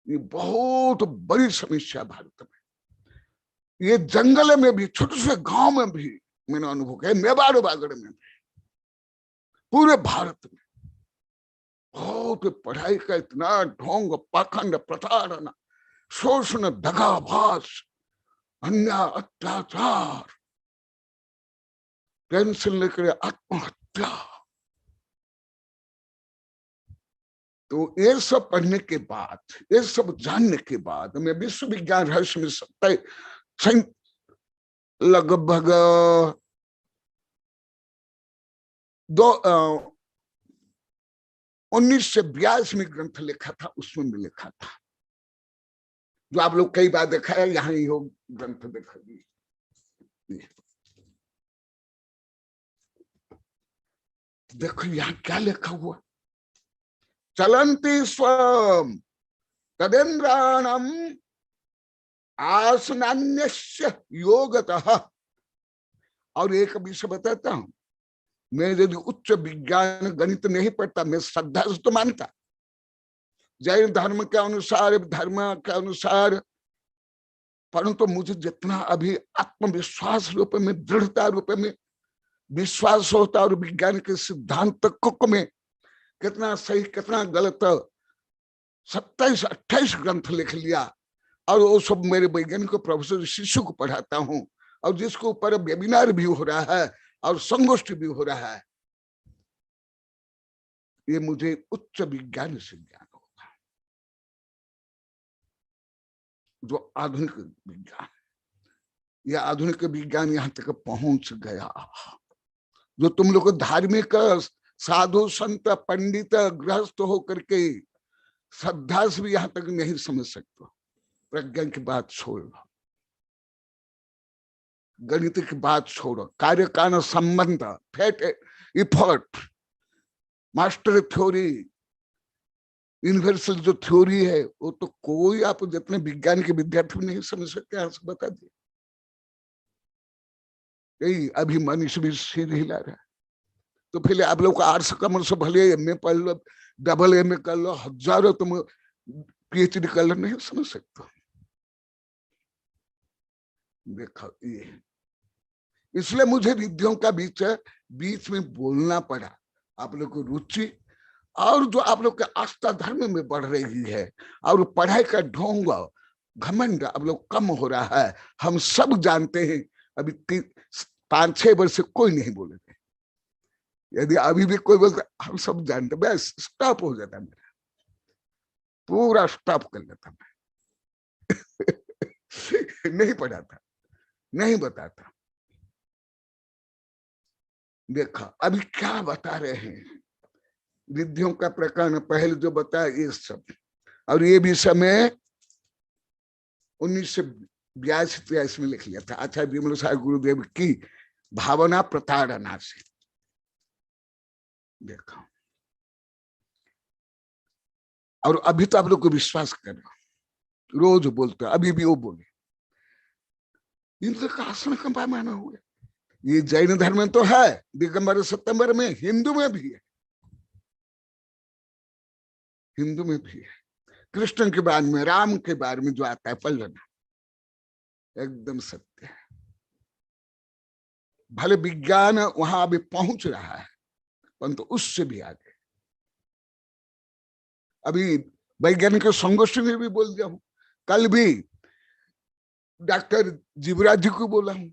S5: ये बहुत बड़ी समस्या भारत में। ये जंगल में भी, छोटे से गांव में भी मैंने अनुभव किया, मेवाड़ बागड़ में भी, पूरे भारत में बहुत पढ़ाई का इतना ढोंग, पाखंड, प्रताड़ना, शोषण, दगाभास, अन्याय, अत्याचार, टेंशन लेकर आत्महत्या। तो ये सब पढ़ने के बाद, ये सब जानने के बाद मैं विश्व विज्ञान रहस्य में लगभग 1982 में ग्रंथ लिखा था, उसमें भी लिखा था, जो आप लोग कई बार देखा है, यहाँ ही हो ग्रंथ देखा। देखो यहाँ क्या लिखा हुआ, चलंती स्वम तदेन्द्राणम आसनान्यस्य योगतः। और एक विषय बताता हूं, मैं यदि उच्च विज्ञान गणित नहीं पढ़ता, मैं श्रद्धा से तो मानता, जैन धर्म के अनुसार, धर्म के अनुसार, परंतु मुझे जितना अभी आत्मविश्वास रूप में, दृढ़ता रूप में विश्वास होता, और विज्ञान के सिद्धांत में कितना सही कितना गलत, 27-28 ग्रंथ लिख लिया, और वो सब मेरे वैज्ञानिक प्रोफेसर शिष्य को पढ़ाता हूं, और जिसके ऊपर वेबिनार भी हो रहा है और संगोष्ठी भी हो रहा है। ये मुझे उच्च विज्ञान से ज्ञान होगा, जो आधुनिक विज्ञान, यह आधुनिक विज्ञान यहां तक पहुंच गया, जो तुम लोग धार्मिक साधु संत पंडित गृहस्थ होकर के श्रद्धा से भी यहां तक नहीं समझ सकते। प्रज्ञा की बात छोड़ो, गणित की बात छोड़ो, कार्य कारण संबंध, fate effort, master theory, universal जो थ्योरी है वो तो कोई, आप जितने विज्ञान के विद्यार्थी नहीं समझ सकते, यहाँ से बता दिए। यही अभी मनुष्य भी सिर हिला रहा है। तो फिर आप लोग को आर्ट्स कॉमर्स भले एमए पढ़ लो, डबल एमए कर लो, हजारों तुम पीएचडी कर लो, नहीं समझ सकते। देखो ये, इसलिए मुझे रिद्धियों का बीच में बोलना पड़ा। आप लोग को रुचि और जो आप लोग के आस्था धर्म में बढ़ रही है और पढ़ाई का ढोंग घमंड आप लोग कम हो रहा है, हम सब जानते हैं। अभी 5-6 वर्ष से कोई नहीं बोलेंगे, यदि अभी भी कोई बोलता हम सब जानते, बस स्टॉप हो जाता, मेरा पूरा स्टॉप कर लेता मैं। नहीं पढ़ाता, नहीं बताता। देखा अभी क्या बता रहे हैं, रिद्धियों का प्रकरण पहले जो बताया ये सब, और ये भी समय 1982-83 में लिख लिया था आचार्य विमल सागर गुरुदेव की भावना प्रताड़ना से। देखा, और अभी तो आप लोग को विश्वास करो, रोज बोलते, अभी भी वो बोले, इनका आसन कंपा माना हुआ। ये जैन धर्म में तो है, दिगंबर सितंबर में, हिंदू में भी है, हिंदू में भी है। कृष्ण के बारे में, राम के बारे में जो आता है पढ़ लेना, एकदम सत्य है। भले विज्ञान वहां अभी पहुंच रहा है, परंतु उससे भी आगे। अभी वैज्ञानिक संगोष्ठी में भी बोल दिया हूं, कल भी डॉक्टर जीवराज जी को बोला हूं,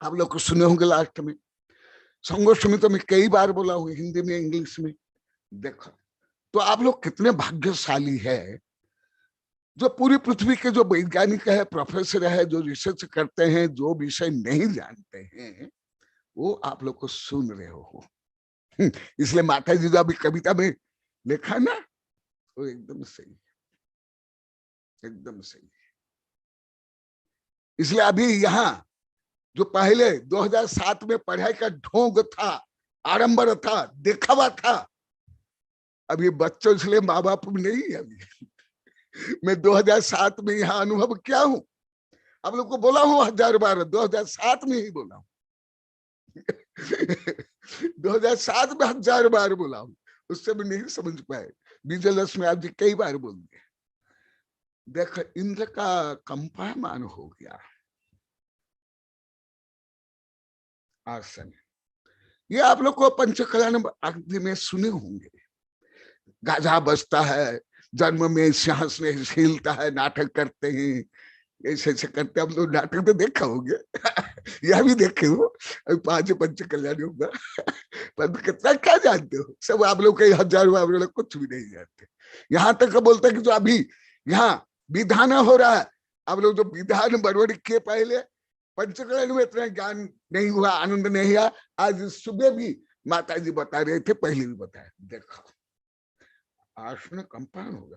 S5: आप लोग को सुने होंगे लास्ट में। संगोष्ठी में तो मैं कई बार बोला हूं, हिंदी में, इंग्लिश में। देखो तो आप लोग कितने भाग्यशाली है, जो पूरी पृथ्वी के जो वैज्ञानिक है, प्रोफेसर है, जो रिसर्च करते हैं, जो विषय नहीं जानते हैं, वो आप लोग को सुन रहे हो। इसलिए माता जी जो अभी कविता में लिखा ना, वो एकदम सही, एकदम सही। इसलिए अभी यहाँ जो पहले 2007 में पढ़ाई का ढोंग था, आडंबर था, दिखावा था, अभी बच्चों इसलिए माँ बाप नहीं है। अभी मैं 2007 में यहाँ अनुभव किया हूं, आप लोग को बोला हूं 1000 बार, 2007 में ही बोला हूं। 2007 में 1000 बार बोला हूं, उससे भी नहीं समझ पाए। विजयलक्ष्मी में आज कई बार बोल दिए। देख, इंद्र का कंपायमान हो गया आसन। ये आप लोग को पंचकल्याण आदि में सुने होंगे, गाजा बजता है, जन्म में सिंहासन हिलता है, नाटक करते हैं, ऐसे ऐसे करते। हम लोग नाटक तो देखा होंगे, यह भी देखे हो, अभी 5 पंचकल्याणी होगा। पर कितना क्या जानते हो, सब आप लोग कई 1000 बार कुछ भी नहीं जानते। यहाँ तक बोलते हैं कि जो अभी यहाँ विधान हो रहा है, आप लोग जो विधान बड़बड़ किए पहले, पंचकल्याण में इतना ज्ञान नहीं हुआ, आनंद नहीं हुआ। आज सुबह भी माता जी बता रहे थे, पहले भी बताया। देखो आसन कंपान होगा,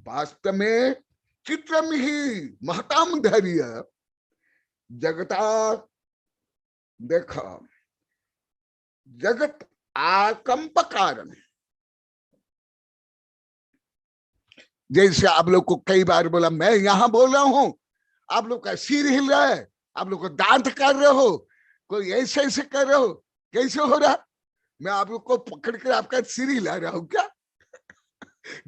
S5: वास्तव में चित्रम ही महताम धैर्य जगता। देखो जगत आकंप कारण, जैसे आप लोग को कई बार बोला, मैं यहां बोल रहा हूं, आप लोग का सिर हिल रहा है, आप लोग को दांत कर रहे हो, कोई ऐसे ऐसे कर रहे हो, कैसे हो रहा? मैं आप लोग को पकड़ कर आपका सिर हिला रहा हूं क्या?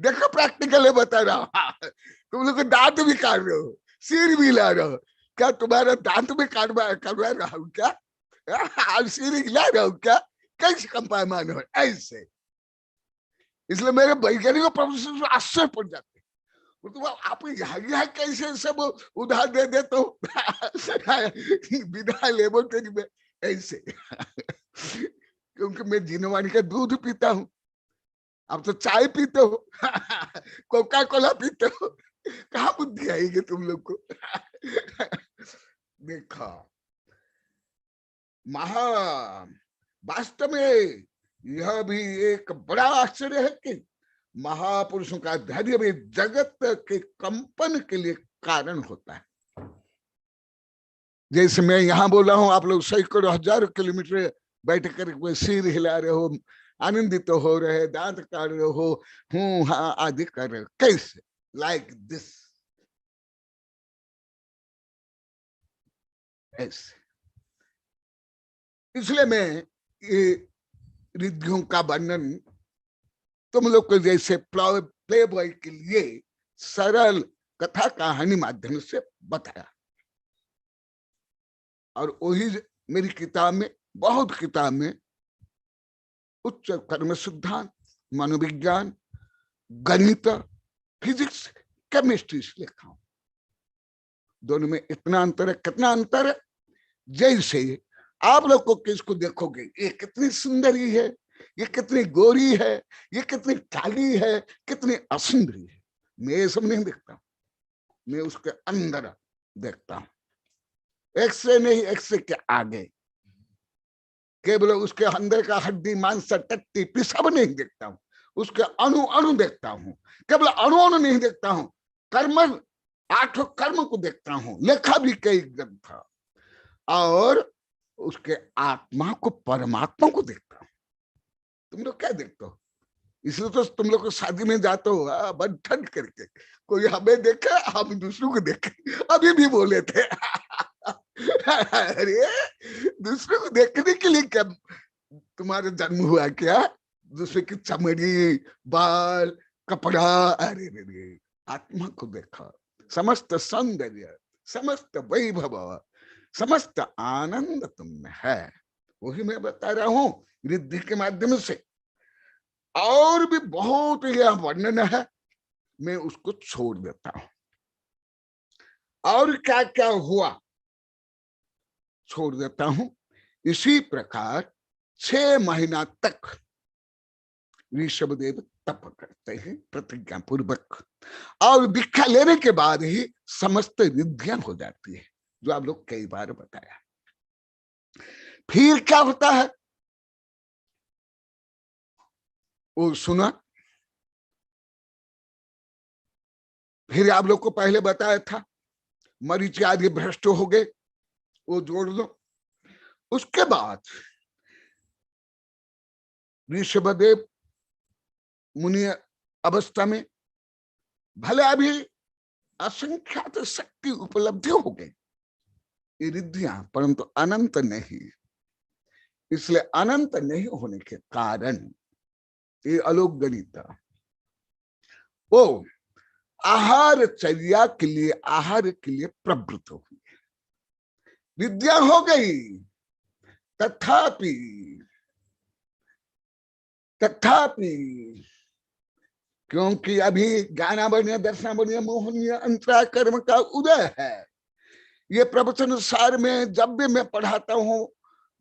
S5: देखो प्रैक्टिकली बता रहा हूं। तुम लोग दांत भी काट रहे हो, सिर भी हिला रहे हो, क्या तुम्हारा दांत भी करवा रहा हूं क्या? आप सिर हिला रहे हो क्या? कैसे कंपायमान हो ऐसे? इसलिए मेरे वैज्ञानिक प्रोफेसर आश्चर्य पड़ जाते हैं, तो आप यहाँ कैसे सब उधार दे देते हो बिना लेबोरेटरी में ऐसे? क्योंकि मैं जिनवानी का दूध पीता हूँ, आप तो चाय पीते हो, कोका कोला पीते हो, कहाँ बुद्धि आएगी तुम लोग को? देखा वास्तव में यह भी एक बड़ा आश्चर्य है कि महापुरुषों का धैर्य भी जगत के कंपन के लिए कारण होता है। जैसे मैं यहाँ बोला हूं, आप लोग सैकड़ों हजारों किलोमीटर बैठ कर कोई सिर हिला रहे हो, आनंदित तो हो रहे, दांत काट रहे हो, हूं हाँ आदि कर रहे हो, कैसे? लाइक दिस, ऐसे। इसलिए मैं ये रिद्धियों का वर्णन तुम लोग को जैसे प्ले बॉय के लिए सरल कथा कहानी माध्यम से बताया, और वही मेरी किताब में, बहुत किताब में उच्च कर्म सिद्धांत, मनोविज्ञान, गणित, फिजिक्स, केमिस्ट्री से लिखा हूं। दोनों में इतना अंतर है, कितना अंतर है, जैसे आप लोग को किसको देखोगे, ये कितनी सुंदरी है, ये कितनी गोरी है, ये कितनी काली है, कितनी असुंदरी है, मैं ये सब नहीं देखता हूं, मैं उसके अंदर देखता हूं। एक्सरे नहीं, एक्सरे के आगे केवल उसके अंदर का हड्डी मांस टट्टी पिसब नहीं देखता हूं, उसके अणु अणु देखता हूं। केवल अणु अणु नहीं देखता हूं, कर्म, 8 कर्म को देखता हूं, लेखा भी कई ग्रंथ, और उसके आत्मा को, परमात्मा को देखता हूं। तुम लोग क्या देखते हो? इसलिए तो तुम लोग को शादी में जाते हो बंद ठंड करके, कोई हमें देखे, हम दूसरों को देखे। अभी भी बोले थे अरे दूसरे को देखने के लिए क्या तुम्हारा जन्म हुआ क्या? दूसरे की चमड़ी, बाल, कपड़ा, अरे रे, आत्मा को देखा, समस्त सौंदर्य, समस्त वैभव, समस्त आनंद तुम में है। वही मैं बता रहा हूं रिद्धि के माध्यम से। और भी बहुत यह वर्णन है, मैं उसको छोड़ देता हूं। और क्या क्या हुआ छोड़ देता हूं। इसी प्रकार 6 महीना तक ऋषभदेव तप करते हैं प्रतिज्ञा पूर्वक, और दीक्षा लेने के बाद ही समस्त रिद्धियां हो जाती है, जो आप लोग कई बार बताया। फिर क्या होता है वो सुना। फिर आप लोग को पहले बताया था, मरीचि आदि भ्रष्ट हो गए, वो जोड़ लो। उसके बाद ऋषभदेव मुनि अवस्था में भले अभी असंख्यात शक्ति उपलब्धि हो गई, ये रिद्धियां, परंतु अनंत नहीं। इसलिए अनंत नहीं होने के कारण ये अलोक गणित वो आहार चर्या के लिए, आहार के लिए प्रवृत्त हुई, विद्या हो गई। तथापि क्योंकि अभी ज्ञानावरणीय, दर्शनावरणीय, मोहनीय अंतरा कर्म का उदय है। ये प्रवचन सार में जब भी मैं पढ़ाता हूँ,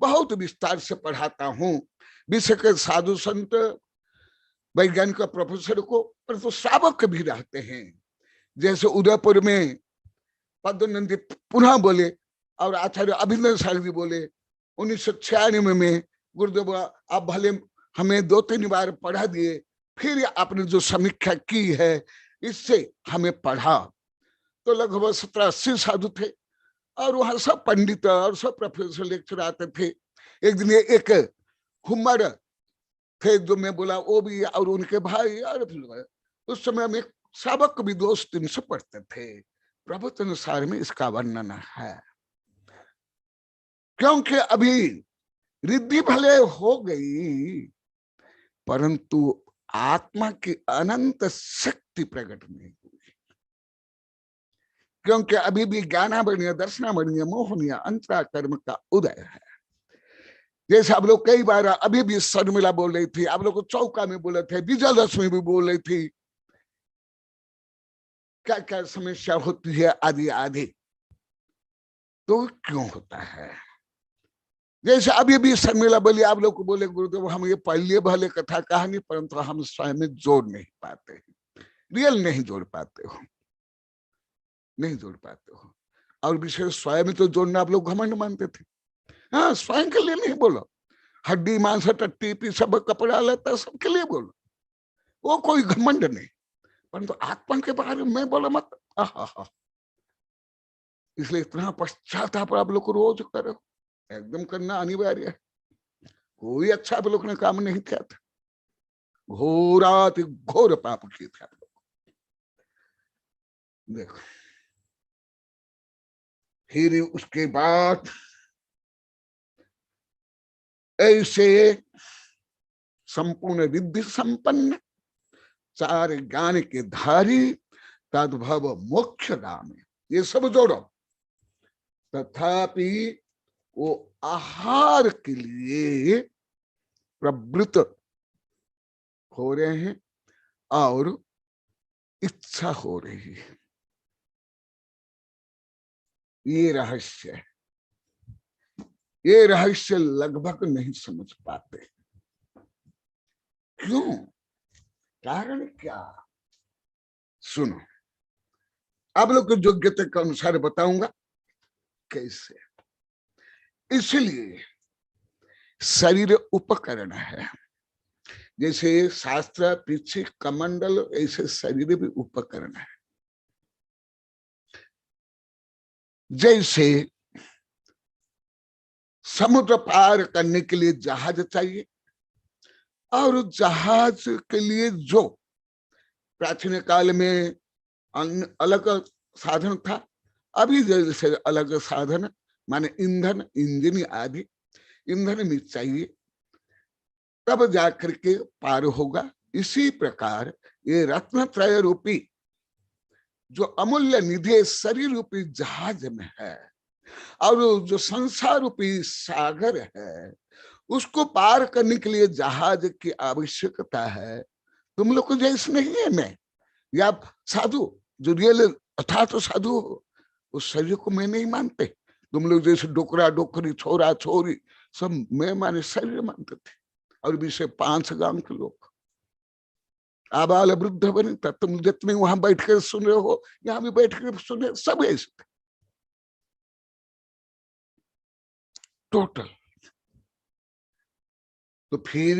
S5: बहुत विस्तार से पढ़ाता हूँ, विश्व के साधु संत, वैज्ञानिक प्रोफेसर को, परंतु श्रावक भी रहते हैं। जैसे उदयपुर में पद्मनंदी पुनः बोले और आचार्य अभिनंदन सारथी बोले 1996 में, गुरुदेव आप भले हमें 2-3 बार पढ़ा दिए, फिर आपने जो समीक्षा की है इससे हमें पढ़ा। तो लगभग 17-80 साधु थे, और वहां सब पंडित और सब प्रोफेसर लेक्चर आते थे। एक दिन एक हुमर थे जो मैं बोला, वो भी और उनके भाई, और उस समय में साबक भी 2-300 पढ़ते थे। प्रवचन सार में इसका वर्णन है। क्योंकि अभी रिद्धि भले हो गई, परंतु आत्मा की अनंत शक्ति प्रकट नहीं हुई, क्योंकि अभी भी ज्ञानावरणीय, दर्शनावरणीय, मोहनीय अंतरा कर्म का उदय है। जैसे आप लोग कई बार अभी भी शर्मिला बोल रही थी, आप लोग को चौका में बोले थे, विजयदशमी भी बोल रही थी, क्या क्या समस्या होती है आदि आदि। तो क्यों होता है? जैसे अभी भी शर्मिला बोली, आप लोग को बोले गुरुदेव हम ये पहले भले कथा कहानी, परंतु हम स्वयं में जोड़ नहीं पाते, रियल नहीं जोड़ पाते हो, नहीं जोड़ पाते हो। और विशेष स्वयं में तो जोड़ना आप लोग घमंड मानते थे। हाँ, स्वयं के लिए नहीं बोलो, हड्डी मांस टट्टी पी सब कपड़ा लता सबके लिए बोलो, वो कोई घमंड नहीं। परंतु आत्मा के बारे में बोलो मत। इसलिए इतना पश्चाताप आप लोग रोज करो, एकदम करना अनिवार्य है। कोई अच्छा आप लोग ने काम नहीं किया था, घोराति घोर पाप किए थे आप लोग। देखो फिर उसके बाद ऐसे संपूर्ण रिद्धि संपन्न चार ज्ञान के धारी तद्भव मोक्ष गामी, ये सब जोड़ो। तथापि वो आहार के लिए प्रवृत्त हो रहे हैं और इच्छा हो रही है, ये रहस्य है। ये रहस्य लगभग नहीं समझ पाते। क्यों? कारण क्या? सुनो, आप लोग की योग्यता के अनुसार बताऊंगा कैसे। इसलिए शरीर उपकरण है, जैसे शास्त्र पीछे कमंडल, ऐसे शरीर भी उपकरण है। जैसे समुद्र पार करने के लिए जहाज चाहिए, और जहाज के लिए जो प्राचीन काल में अलग साधन था, अभी जैसे अलग साधन माने ईंधन, इंजन आदि ईंधन भी चाहिए, तब जाकर के पार होगा। इसी प्रकार ये रत्नत्रय रूपी जो अमूल्य निधि शरीर रूपी जहाज में है, और जो संसार रूपी सागर है, उसको पार करने के लिए जहाज की आवश्यकता है। तुम लोग को जैसे नहीं है मैं या साधु जो रियल अर्थात तो साधु हो, उस शरीर को मैं नहीं मानते। तुम लोग जैसे डोकरा डोकरी, छोरा छोरी सब मैं माने शरीर मानते थे, और भी से 5 गांव के लोग आबाल वृद्ध बने था। तुम जितने वहां बैठ कर सुन रहे हो, यहाँ भी बैठ कर सुन रहे, सब ऐसे थे टोटल। तो फिर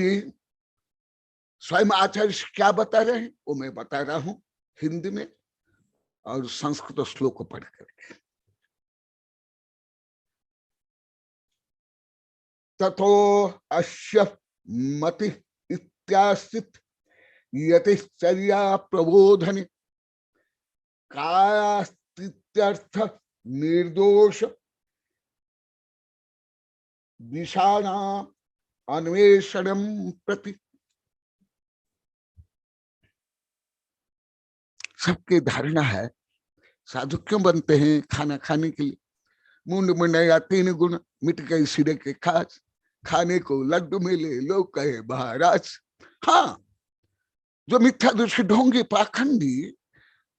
S5: स्वयं आचार्य क्या बता रहे हैं वो मैं बता रहा हूं हिंदी में और संस्कृत श्लोक पढ़ करके। ततो अश्य मति इत्याश्रित यतिश्चर्या प्रबोधन कायास्तित्यर्थ निर्दोष दिशाना अन्वेषणम प्रति। सबकी धारणा है साधु क्यों बनते हैं? खाना खाने के लिए। मुंड मुंडया 3 गुण मिट गए सिरे के खास, खाने को लड्डू मिले लोग कहे महाराज। हाँ, जो मिथ्या दृष्टि ढोंगी पाखंडी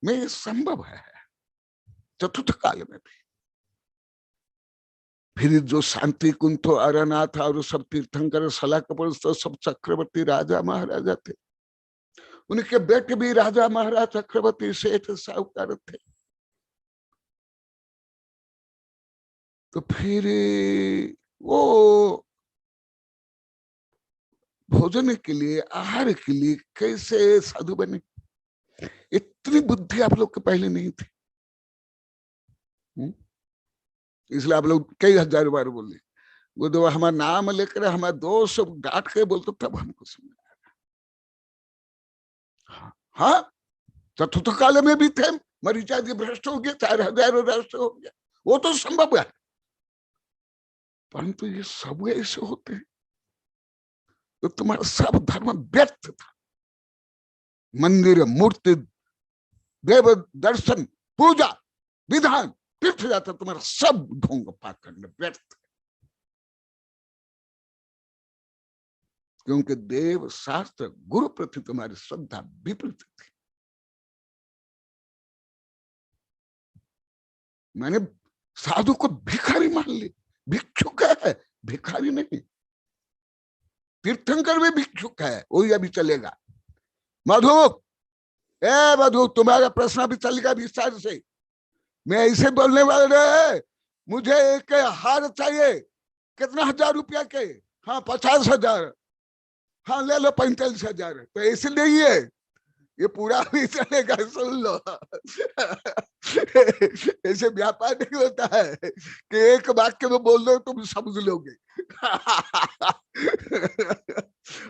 S5: में संभव है चतुर्थ काल में भी। फिर जो शांति कुंतो अरनाथ और सब तीर्थंकर सलाह कपूर सब चक्रवर्ती राजा महाराजा थे, उनके बेटे भी राजा महाराज चक्रवर्ती सेठ साहूकार थे। तो फिर वो भोजन के लिए, आहार के लिए कैसे साधु बने? इतनी बुद्धि आप लोग के पहले नहीं थी। इसलिए आप लोग कई हजार बार बोले, वो तो हमारा नाम लेकर हमारा दोस्त डांट के बोलते तब हमको समझ आया। हाँ, चतुर्थ काल में भी थे, मरीचा जी भ्रष्ट हो गया, 4000 भ्रष्ट हो गया, वो तो संभव है। परंतु ये सब ऐसे होते हैं तो तुम्हारा सब धर्म व्यर्थ था। मंदिर, मूर्ति, देव दर्शन, पूजा, विधान, तीर्थ जाता, तुम्हारा सब ढोंग पाखंड व्यर्थ। क्योंकि देव शास्त्र गुरु प्रति तुम्हारी श्रद्धा विपरीत थी। मैंने साधु को भिखारी मान ली। भिक्षुक है, भिखारी नहीं। तीर्थंकर भी भिक्षुक है, वही अभी चलेगा। मधु, ए मधु, तुम्हारा प्रश्न भी चलेगा विस्तार से। मैं ऐसे बोलने वाले रहे, मुझे एक हार चाहिए, कितना 1000 रुपया के? हाँ 50,000। हाँ ले लो 45,000। तो ऐसे नहीं है, ये पूरा भी चलेगा, सुन लो। ऐसे व्यापार नहीं होता है कि एक वाक्य में बोल दो तुम समझ लोगे।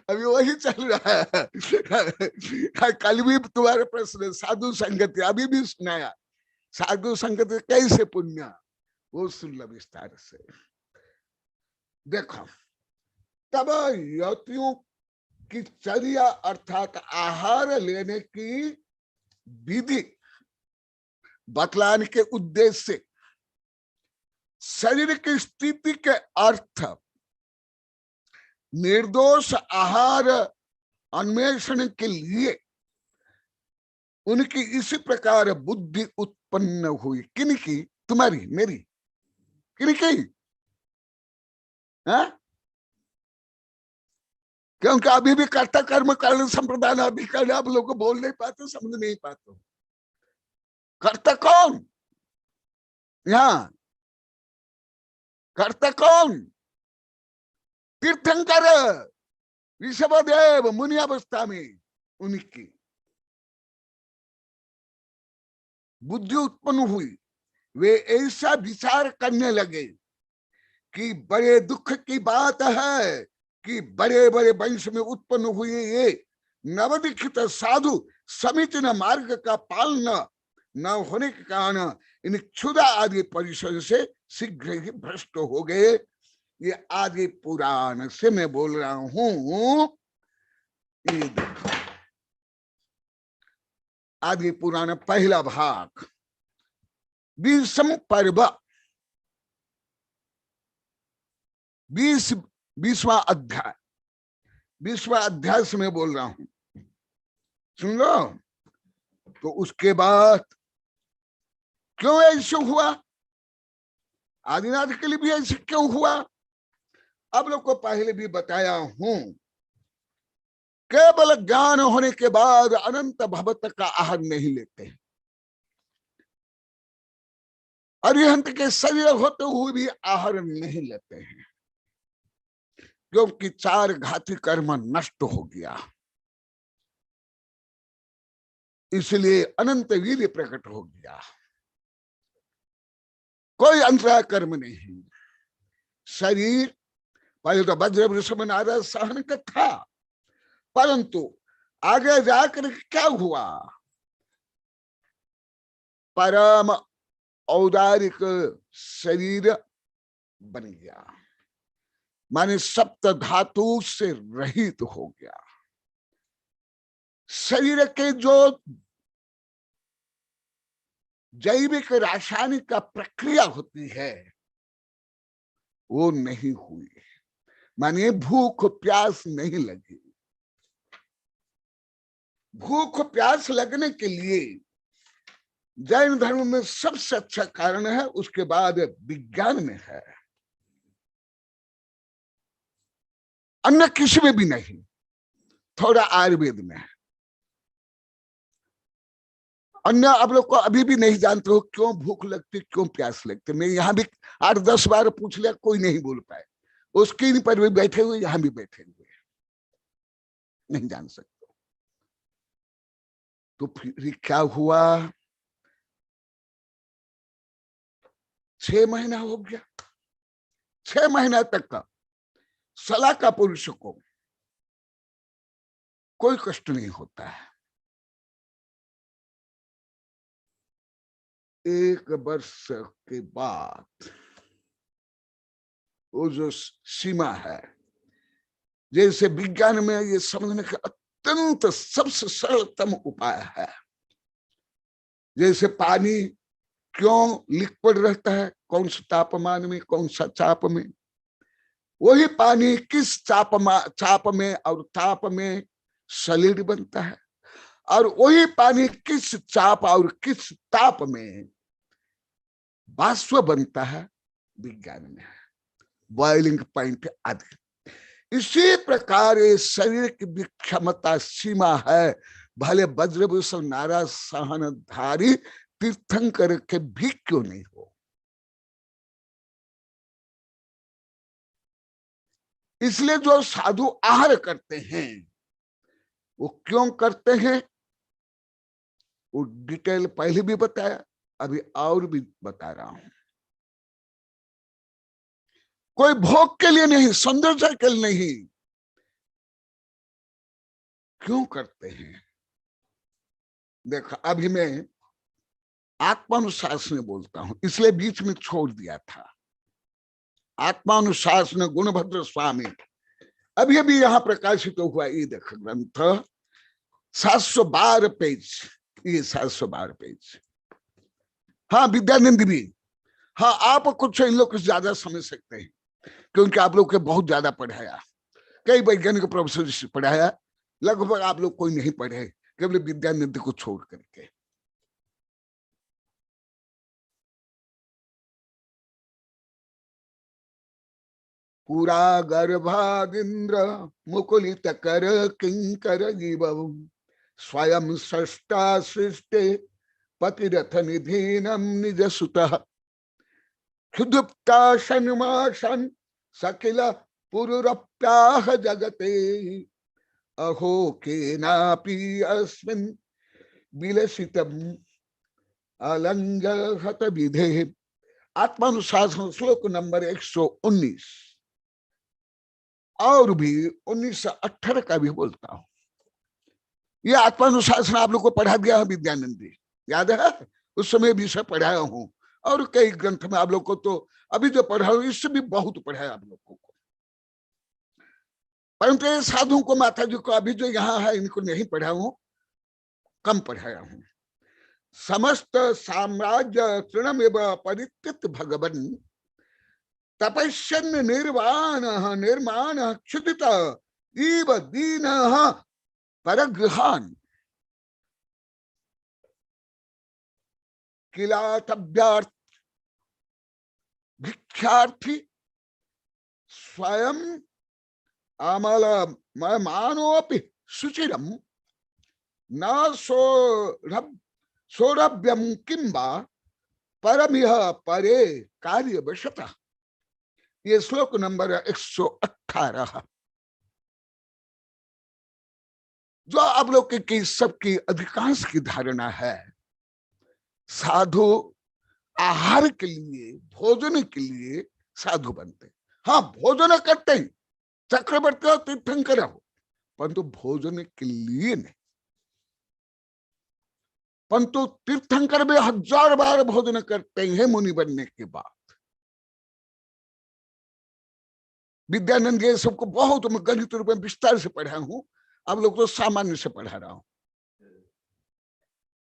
S5: अभी वही चल रहा है। कल भी तुम्हारे प्रश्न साधु संगति अभी भी सुनाया, साधु संगति कैसे पुण्य, वो सुन लो विस्तार से। देखो, तब यतियों की चर्या अर्थात आहार लेने की विधि बतलाने के उद्देश्य से शरीर की स्थिति के अर्थ निर्दोष आहार अन्वेषण के लिए उनकी इसी प्रकार बुद्धि उत्पन्न हुई। किनकी? तुम्हारी, मेरी, किनकी? क्योंकि अभी भी कर्ता कर्म कर्ण संप्रदान अभिकरण आप लोग को बोल नहीं पाते, समझ नहीं पाते। कर्ता कौन? यहाँ कर्ता कौन? तीर्थंकर ऋषभदेव मुनि अवस्था में उनकी बुद्धि उत्पन्न हुई। वे ऐसा विचार करने लगे कि बड़े दुख की बात है कि बड़े बड़े वंश में उत्पन्न हुए ये नवदीक्षित साधु समीचीन मार्ग का पालन न होने के कारण इन क्षुधा आदि परिसर से शीघ्र ही भ्रष्ट हो गए। ये आदि पुराण से मैं बोल रहा हूं। ये देखो, आदि पुराण पहला भाग 20वां पर्व 20वां अध्याय 20वां अध्याय से मैं बोल रहा हूं, सुन लो। तो उसके बाद क्यों ऐसे हुआ, आदिनाथ के लिए भी ऐसे क्यों हुआ, अब लोग को पहले भी बताया हूं। केवल ज्ञान होने के बाद अनंत भवत का आहार नहीं लेते। अरिहंत के शरीर होते हुए भी आहार नहीं लेते हैं, क्योंकि 4 घाती कर्म नष्ट हो गया, इसलिए अनंत वीर्य प्रकट हो गया। कोई अंतराय कर्म नहीं। शरीर पहले तो वज्र वृषभ नारद सहन का था, परंतु आगे जाकर क्या हुआ, परम औदारिक शरीर बन गया, माने सप्त धातु से रहित हो गया। शरीर के जो जैविक रासायनिक का प्रक्रिया होती है वो नहीं हुई, माने भूख प्यास नहीं लगी। भूख प्यास लगने के लिए जैन धर्म में सबसे अच्छा कारण है, उसके बाद विज्ञान में है, अन्य किसी में भी नहीं, थोड़ा आयुर्वेद में है। अन्य आप लोग को अभी भी नहीं जानते हो क्यों भूख लगती, क्यों प्यास लगती। मैं यहाँ भी 8-10 बार पूछ लिया, कोई नहीं बोल पाए। उसके पर भी बैठे हुए, यहाँ भी बैठे हुए, नहीं जान सकते। तो फिर क्या हुआ, 6 महीना हो गया। 6 महीना तक का सला का पुरुष को कोई कष्ट नहीं होता है। 1 वर्ष के बाद वो जो सीमा है, जैसे विज्ञान में ये समझने का अत्यंत सबसे सरलतम उपाय है, जैसे पानी क्यों लिक्विड रहता है, कौन सा तापमान में, कौन सा चाप में, वही पानी किस चाप में और ताप में सॉलिड बनता है, और वही पानी किस चाप और किस ताप में बाष्प बनता है, विज्ञान में है, बॉइलिंग पॉइंट आदि। इसी प्रकार शरीर की भी क्षमता सीमा है, भले वज्रभूषण नारा सहनधारी तीर्थंकर के भी क्यों नहीं हो। इसलिए जो साधु आहार करते हैं वो क्यों करते हैं, वो डिटेल पहले भी बताया, अभी और भी बता रहा हूं। कोई भोग के लिए नहीं, सौंदर्य के लिए नहीं। क्यों करते हैं? देखो, अभी मैं आत्मानुशासन बोलता हूं, इसलिए बीच में छोड़ दिया था। आत्मानुशासन गुणभद्र स्वामी अभी अभी यहां प्रकाशित तो हुआ। ये देखो ग्रंथ 712 पेज, ये 712 पेज। हाँ, विद्यानंद भी, हाँ आप कुछ इन लोग कुछ ज्यादा समझ सकते हैं, क्योंकि आप लोग के बहुत ज्यादा पढ़ाया, कई वैज्ञानिक प्रोफेसर से पढ़ाया, लगभग आप लोग कोई नहीं पढ़े, केवल विद्यानंद को छोड़ करके। पूरा गर्भादिंद्र मुकुलित कर किंकर जीवम स्वयं सृष्टा सृष्टे पतिरथ निधीनम निज सुतः क्षुदुप्ता शन्माशन सकिल पुरुरप्याह जगते अहो केनापि अस्मिन् विलसितम अलंघत विधे। आत्मानुशासन श्लोक नंबर 119 और भी 1918 का भी बोलता हूं। ये आत्मानुशासन आप लोग को पढ़ा दिया है विद्यानंदी, याद है? उस समय भी से पढ़ाया हूं, और कई ग्रंथ में आप लोग को तो अभी जो पढ़ा हूं इससे भी बहुत पढ़ाया आप लोगों को। परंतु ये साधुओं को, माता जी को अभी जो यहाँ है इनको नहीं पढ़ाया हूं, कम पढ़ाया हूं। समस्त साम्राज्य तृणमेव परित्यक्त भगवन् तपस्यन् निर्वाण निर्माण क्षुदित इव दीनः परगृहान् किलातभ्यार्थ भिक्षार्थी स्वयं अमल मानोपि सुचिरम न सौरभ्यम किंबा परमिह परे कार्य वशतः। ये श्लोक नंबर 118। जो आप लोग की सबकी अधिकांश की धारणा है, साधु आहार के लिए, भोजन के लिए साधु बनते। हाँ, भोजन करते हैं, चक्रवर्ती हो, तीर्थंकर हो, परंतु भोजन के लिए नहीं। परंतु तीर्थंकर में 1000 बार भोजन करते हैं मुनि बनने के बाद। विद्यानंद ये सबको बहुत मैं गणित रूप में विस्तार से पढ़ा हूं, आप लोग तो सामान्य से पढ़ा रहा हूं।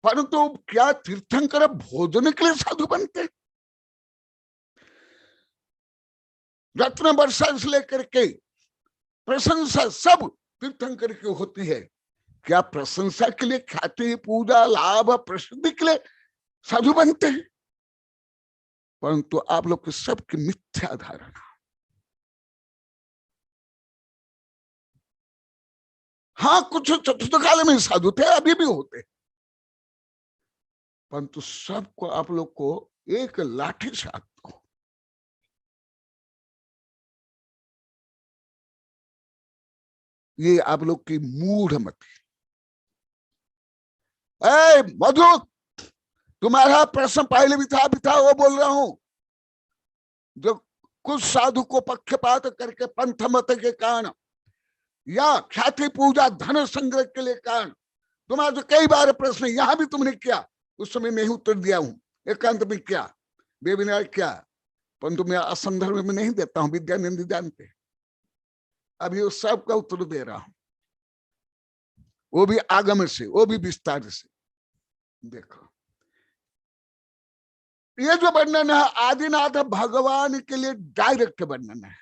S5: परंतु क्या तीर्थंकर भोजन के लिए साधु बनते? रत्न वर्षा से लेकर के प्रशंसा सब तीर्थंकर की होती है। क्या प्रशंसा के लिए, ख्याति, पूजा, लाभ, प्रसिद्धि के लिए साधु बनते हैं? परंतु आप लोग के सबकी मिथ्या धारणा। हाँ, कुछ चतुर्थ काल में साधु थे, अभी भी होते, परंतु सबको आप लोग को एक लाठी से आपको। ये आप लोग की मूढ़मति। मधु, तुम्हारा प्रश्न पहले भी था, वो बोल रहा हूं। जो कुछ साधु को पक्षपात करके पंथ मत के कारण या ख्याति पूजा धन संग्रह के लिए कारण तुम्हारा जो कई बार प्रश्न यहां भी तुमने किया, उस समय नहीं उत्तर दिया हूं, एकांत में क्या, वेबिनार क्या, परंतु मैं असंदर्भ में नहीं देता हूं, विद्यानंद जानते। अभी उस सब का उत्तर दे रहा हूं, वो भी आगम से, वो भी विस्तार से। देखो, ये जो वर्णन है आदिनाथ भगवान के लिए डायरेक्ट वर्णन है।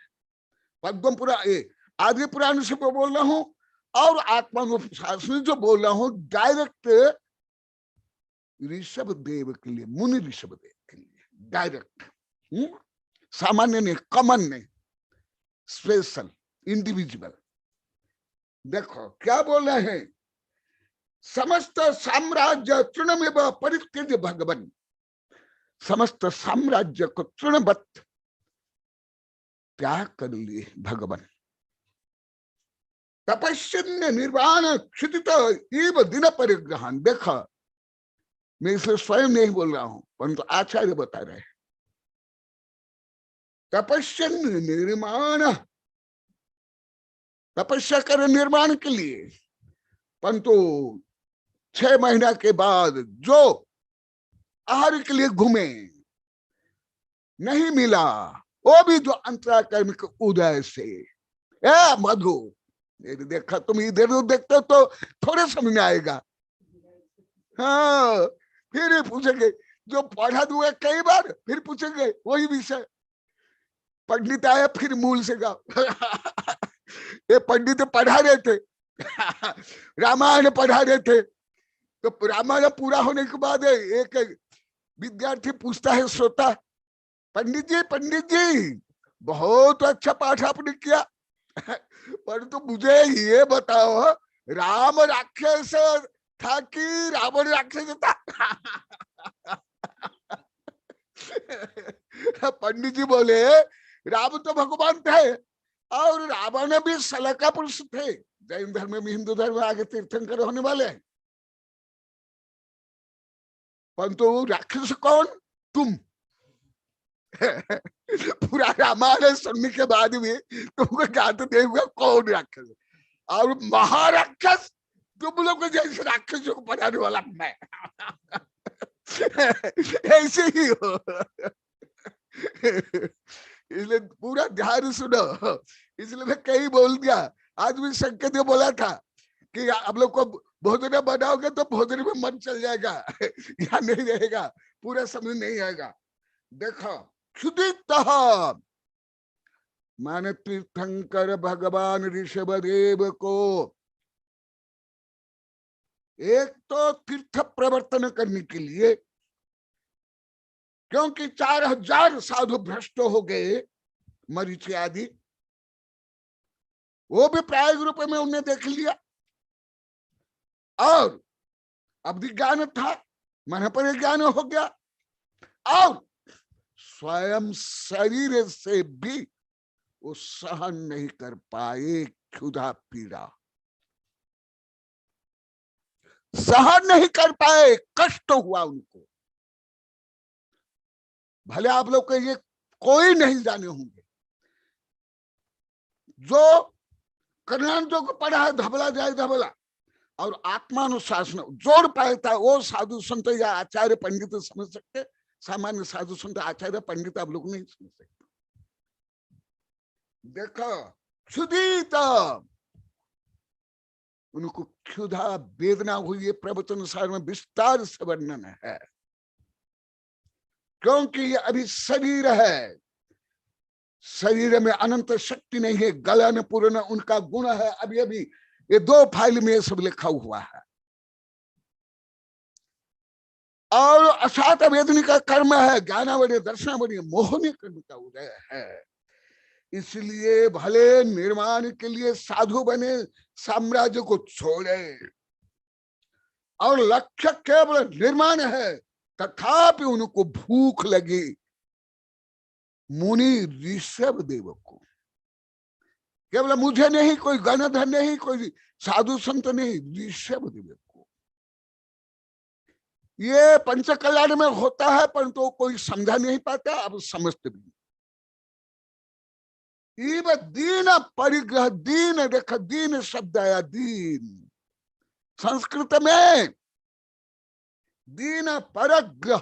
S5: पद्म पुराण, आदि पुराण से बोल रहा हूं, और आत्मानुशासन जो बोल रहा हूं डायरेक्ट ऋषभ देव के लिए, मुनि ऋषभ देव के लिए डायरेक्ट। सामान्य नहीं, कॉमन नहीं, स्पेशल, इंडिविजुअल। देखो क्या बोल रहे हैं, समस्त साम्राज्य तृणमेव परित्यज्य भगवन्। समस्त साम्राज्य को तृणवत त्याग कर लिए भगवान। तपस्या निर्वाण क्षुदित इव दिन परिग्रहण। देखा, मैं इसलिए स्वयं नहीं बोल रहा हूं, परंतु आचार्य बता रहे हैं। तपस्या निर्माण, तपस्या कर निर्माण के लिए, परंतु 6 महीना के बाद जो आहार के लिए घूमे नहीं मिला, वो भी जो अंतराकर्म के उदय से। ए मधु, देखा तुम इधर उधर देखते हो तो थोड़े समझ में आएगा। हाँ, फिर पूछेंगे, जो पढ़ा हुआ कई बार फिर पूछेंगे वही विषय। पंडित आया फिर मूल से गाओ। ये पंडित पढ़ा रहे थे, रामायण पढ़ा रहे थे, तो रामायण पूरा होने के बाद एक विद्यार्थी पूछता है, श्रोता, पंडित जी बहुत अच्छा पाठ आपने किया, परंतु मुझे ये बताओ, राम राक्षस था कि रावण राक्षस था? पंडित जी बोले, राम तो भगवान थे और रावण भी सलका पुरुष थे। जैन धर्म में, हिंदू धर्म में आगे तीर्थंकर होने वाले हैं, परंतु राक्षस कौन? तुम। पूरा रामायण सुनने के बाद भी तुमको ज्ञात नहीं हुआ कौन राक्षस, और महाराक्षस तुम लोग को जैसे राक्षसों को पढ़ाने वाला मैं। ऐसे ही हो। इसलिए पूरा ध्यान सुनो। इसलिए मैं कहीं बोल दिया, आज भी संकेत बोला था कि आप लोग को भोजन बनाओगे तो भोजन में मन चल जाएगा, या नहीं रहेगा, पूरा समझ नहीं आएगा। देखो, क्षुदित माने तीर्थंकर भगवान ऋषभदेव को एक तो तीर्थ प्रवर्तन करने के लिए, क्योंकि 4000 साधु भ्रष्ट हो गए, मरीचि आदि, वो भी प्रायोग रूप में उन्हें देख लिया, और अब ज्ञान था, मन पर ज्ञान हो गया, और स्वयं शरीर से भी वो सहन नहीं कर पाए, क्षुधा पीड़ा सहन नहीं कर पाए, कष्ट हुआ उनको। भले आप लोग को ये कोई नहीं जाने होंगे, जो कर्णांतों को पढ़ा है धबला जाए धबला, और आत्मानुशासन जोड़ पाता है, वो साधु संत या आचार्य पंडित समझ सकते। सामान्य साधु संत आचार्य पंडित आप लोग नहीं समझ सकते। देखो, क्षुधित, उनको क्षुधा वेदना हुई, प्रवचन सार में विस्तार से वर्णन है, क्योंकि ये अभी शरीर है, शरीर में अनंत शक्ति नहीं है, गलन पूर्ण उनका गुण है। अभी अभी ये 2 फाइल में सब लिखा हुआ है, और असात वेदनी का कर्म है, ज्ञानावली दर्शनावली मोहनी कर्म का उदय है। इसलिए भले निर्माण के लिए साधु बने, साम्राज्य को छोड़े, और लक्ष्य केवल निर्माण है, तथापि उनको भूख लगी। मुनि ऋषभ देव को, केवल मुझे नहीं, कोई गणधर नहीं, कोई साधु संत नहीं, ऋषभ देव को। ये पंच कल्याण में होता है, परंतु तो कोई समझा नहीं पाता, अब समझते भी। दीन परिग्रह, दीन, देखा दीन शब्द आया, दीन संस्कृत में, दीन परग्रह,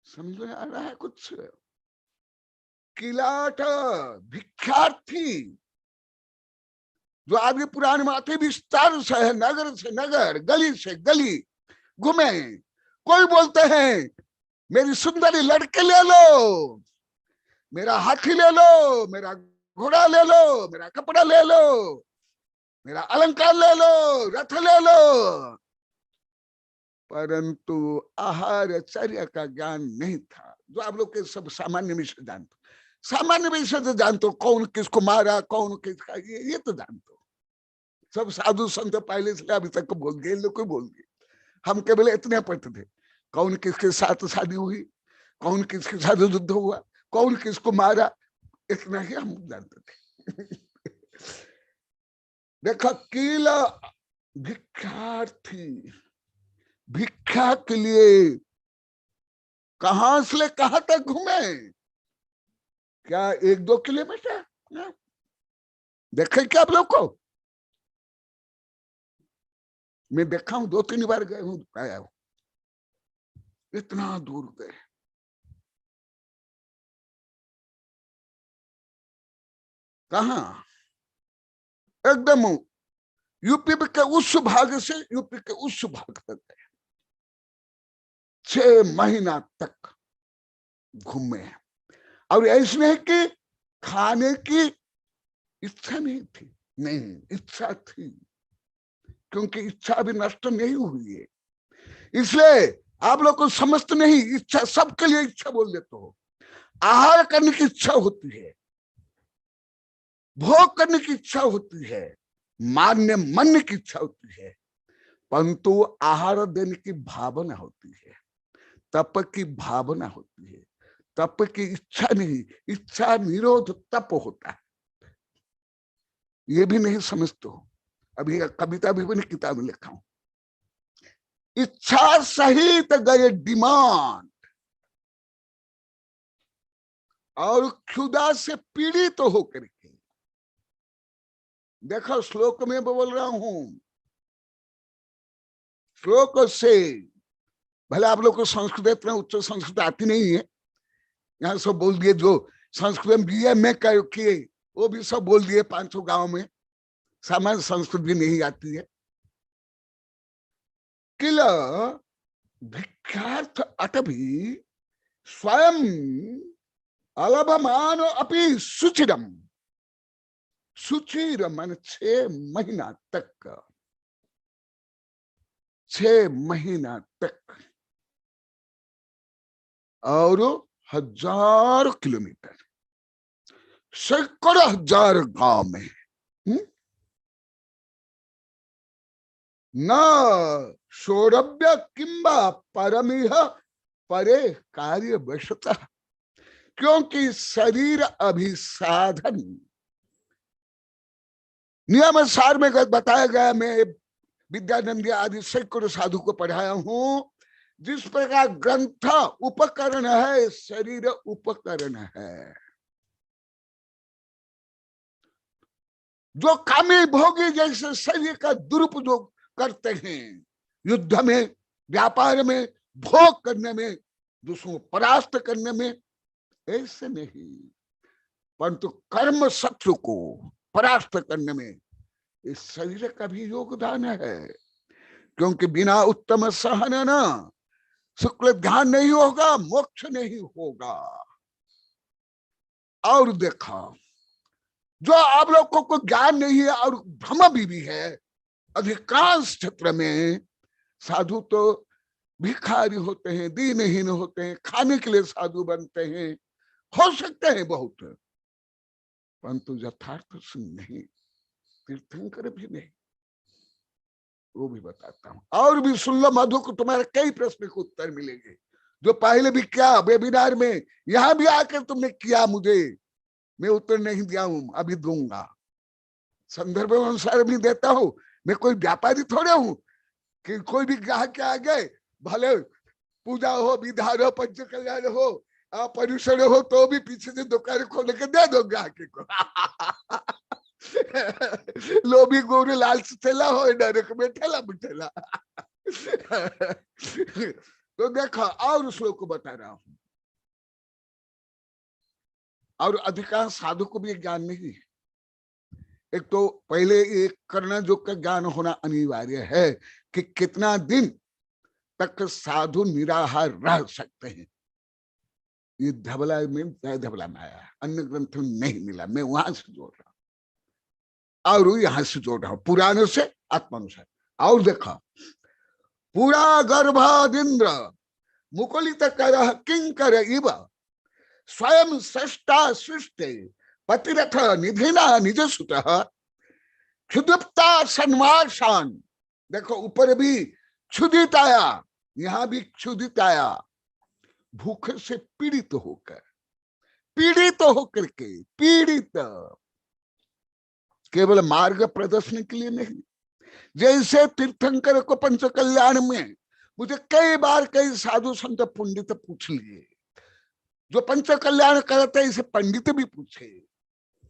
S5: समझ में आ रहा है कुछ? किलाट भिक्षार्थी, जो आगे पुराण में आते विस्तार से है, नगर से नगर, गली से गली घूमे, कोई बोलते हैं मेरी सुंदरी लड़के ले लो, मेरा हाथी ले लो, मेरा घोड़ा ले लो, मेरा कपड़ा ले लो, मेरा अलंकार ले लो, रथ ले लो, परंतु आहार चर्या का ज्ञान नहीं था, जो आप लोग के सब सामान्य विषय जानते, सामान्य विषय तो जानते हो, कौन किसको मारा, कौन किसका, ये तो जानते हो। सब साधु संत पहले से अभी तक बोल गए, लोग बोल गए, हम केवल इतने पढ़ते थे, कौन किसके साथ शादी हुई, कौन किसके साथ युद्ध हुआ, कौन किसको मारा, इतना ही हम जानते थे। देखो, कील भिक्षार्थी, भिक्षा के लिए कहां से कहां तक घूमे? क्या 1-2 किलोमीटर? देखे क्या आप लोग को? मैं देखा हूं, 2-3 बार गए हूं, आया हूं, इतना दूर गए। कहा? एकदम यूपी के उस भाग से यूपी के उस भाग तक गए, 6 महीना तक घूमे। और ऐसे नहीं कि खाने की इच्छा नहीं थी, नहीं, इच्छा थी, क्योंकि इच्छा अभी नष्ट नहीं हुई है। इसलिए आप लोग को समझते नहीं, इच्छा सबके लिए इच्छा बोल देते हो। आहार करने की इच्छा होती है, भोग करने की इच्छा होती है, मान्य मन की इच्छा होती है, परंतु आहार देने की भावना होती है, तप की भावना होती है। तप की इच्छा नहीं, इच्छा निरोध तप होता है। ये भी नहीं समझते हो। अभी कविता भी मैंने किताब में लिखा हूं, इच्छा सहित गए डिमांड और क्षुधा से पीड़ित तो होकर के। देखो श्लोक में बोल रहा हूं, श्लोक से भले आप लोग को संस्कृत इतना उच्च संस्कृत आती नहीं है, यहाँ सब बोल दिए, जो संस्कृत में बीए में किए वो भी सब बोल दिए 500 गांव में, सामान्य संस्कृत भी नहीं आती है। किल भिक्षार्थ अटभी स्वयं अलभमान अपि सुचिरम, सुचिर मन 6 महीना तक, 6 महीना तक, और 1000 किलोमीटर, सैकड़ों हजार गांव में, न सौरभ्य किंबा परमिह परे कार्य वशता, क्योंकि शरीर अभिसाधन नियम सार में बताया गया। मैं विद्यानंद आदि सैकड़ों साधु को पढ़ाया हूं। जिस प्रकार ग्रंथ उपकरण है, शरीर उपकरण है। जो कामी भोगी जैसे शरीर का दुरुपयोग करते हैं, युद्ध में, व्यापार में, भोग करने में, दूसरों को परास्त करने में, ऐसे नहीं, परंतु कर्म शत्रु को परास्त करने में इस शरीर का भी योगदान है। क्योंकि बिना उत्तम सहन न शुक्ल ध्यान नहीं होगा, मोक्ष नहीं होगा। और देखा, जो आप लोगों को ज्ञान नहीं है और भ्रम भी है, अधिकांश क्षेत्र में साधु तो भिखारी होते हैं, दीनहीन होते हैं, खाने के लिए साधु बनते हैं, हो सकते हैं बहुत, परंतु यथार्थ से नहीं, तीर्थंकर भी नहीं। वो भी बताता हूं, और भी सुन लो मधु को, तुम्हारे कई प्रश्न के उत्तर मिलेंगे, जो पहले भी क्या वेबिनार में, यहां भी आकर तुमने किया, मुझे मैं उत्तर नहीं दिया हूं, अभी दूंगा। संदर्भ अनुसार भी देता हूं। मैं कोई व्यापारी थोड़े हूं कि कोई भी ग्राहक के आगे भले पूजा हो, विधान हो, पंच कल्याण हो, पर्यूषण हो, तो भी पीछे से दुकान खोल के दे दो ग्राहक को। लोभी गोरे लालच ठेला हो, नरक में ठेला बिठेला। तो देखा, और श्लोक बता रहा हूं। और अधिकांश साधु को भी ज्ञान नहीं है। एक तो पहले एक करना जो का ज्ञान होना अनिवार्य है कि कितना दिन तक साधु निराहार रह सकते हैं। ये धबला में, धबला में आया, अन्य ग्रंथ में नहीं मिला। मैं वहां से जोड़ रहा हूं और यहां से जोड़ रहा हूं, पुराने से आत्मानुसार। और देखा, पूरा गर्भादिंद्र मुकुलित कर किंकर इव स्वयं सृष्टा सृष्टि पतिरथ निधिना निज सुत क्षुदिप्ता सन्मार्षान। देखो ऊपर भी क्षुदित आया, यहां भी क्षुदित आया, भूख से पीड़ित होकर, पीड़ित होकर के, पीड़ित केवल मार्ग प्रदर्शन के लिए नहीं, जैसे तीर्थंकर को पंच कल्याण में मुझे कई बार कई साधु संत पंडित पूछ लिए, जो पंच कल्याण करते इसे पंडित भी पूछे,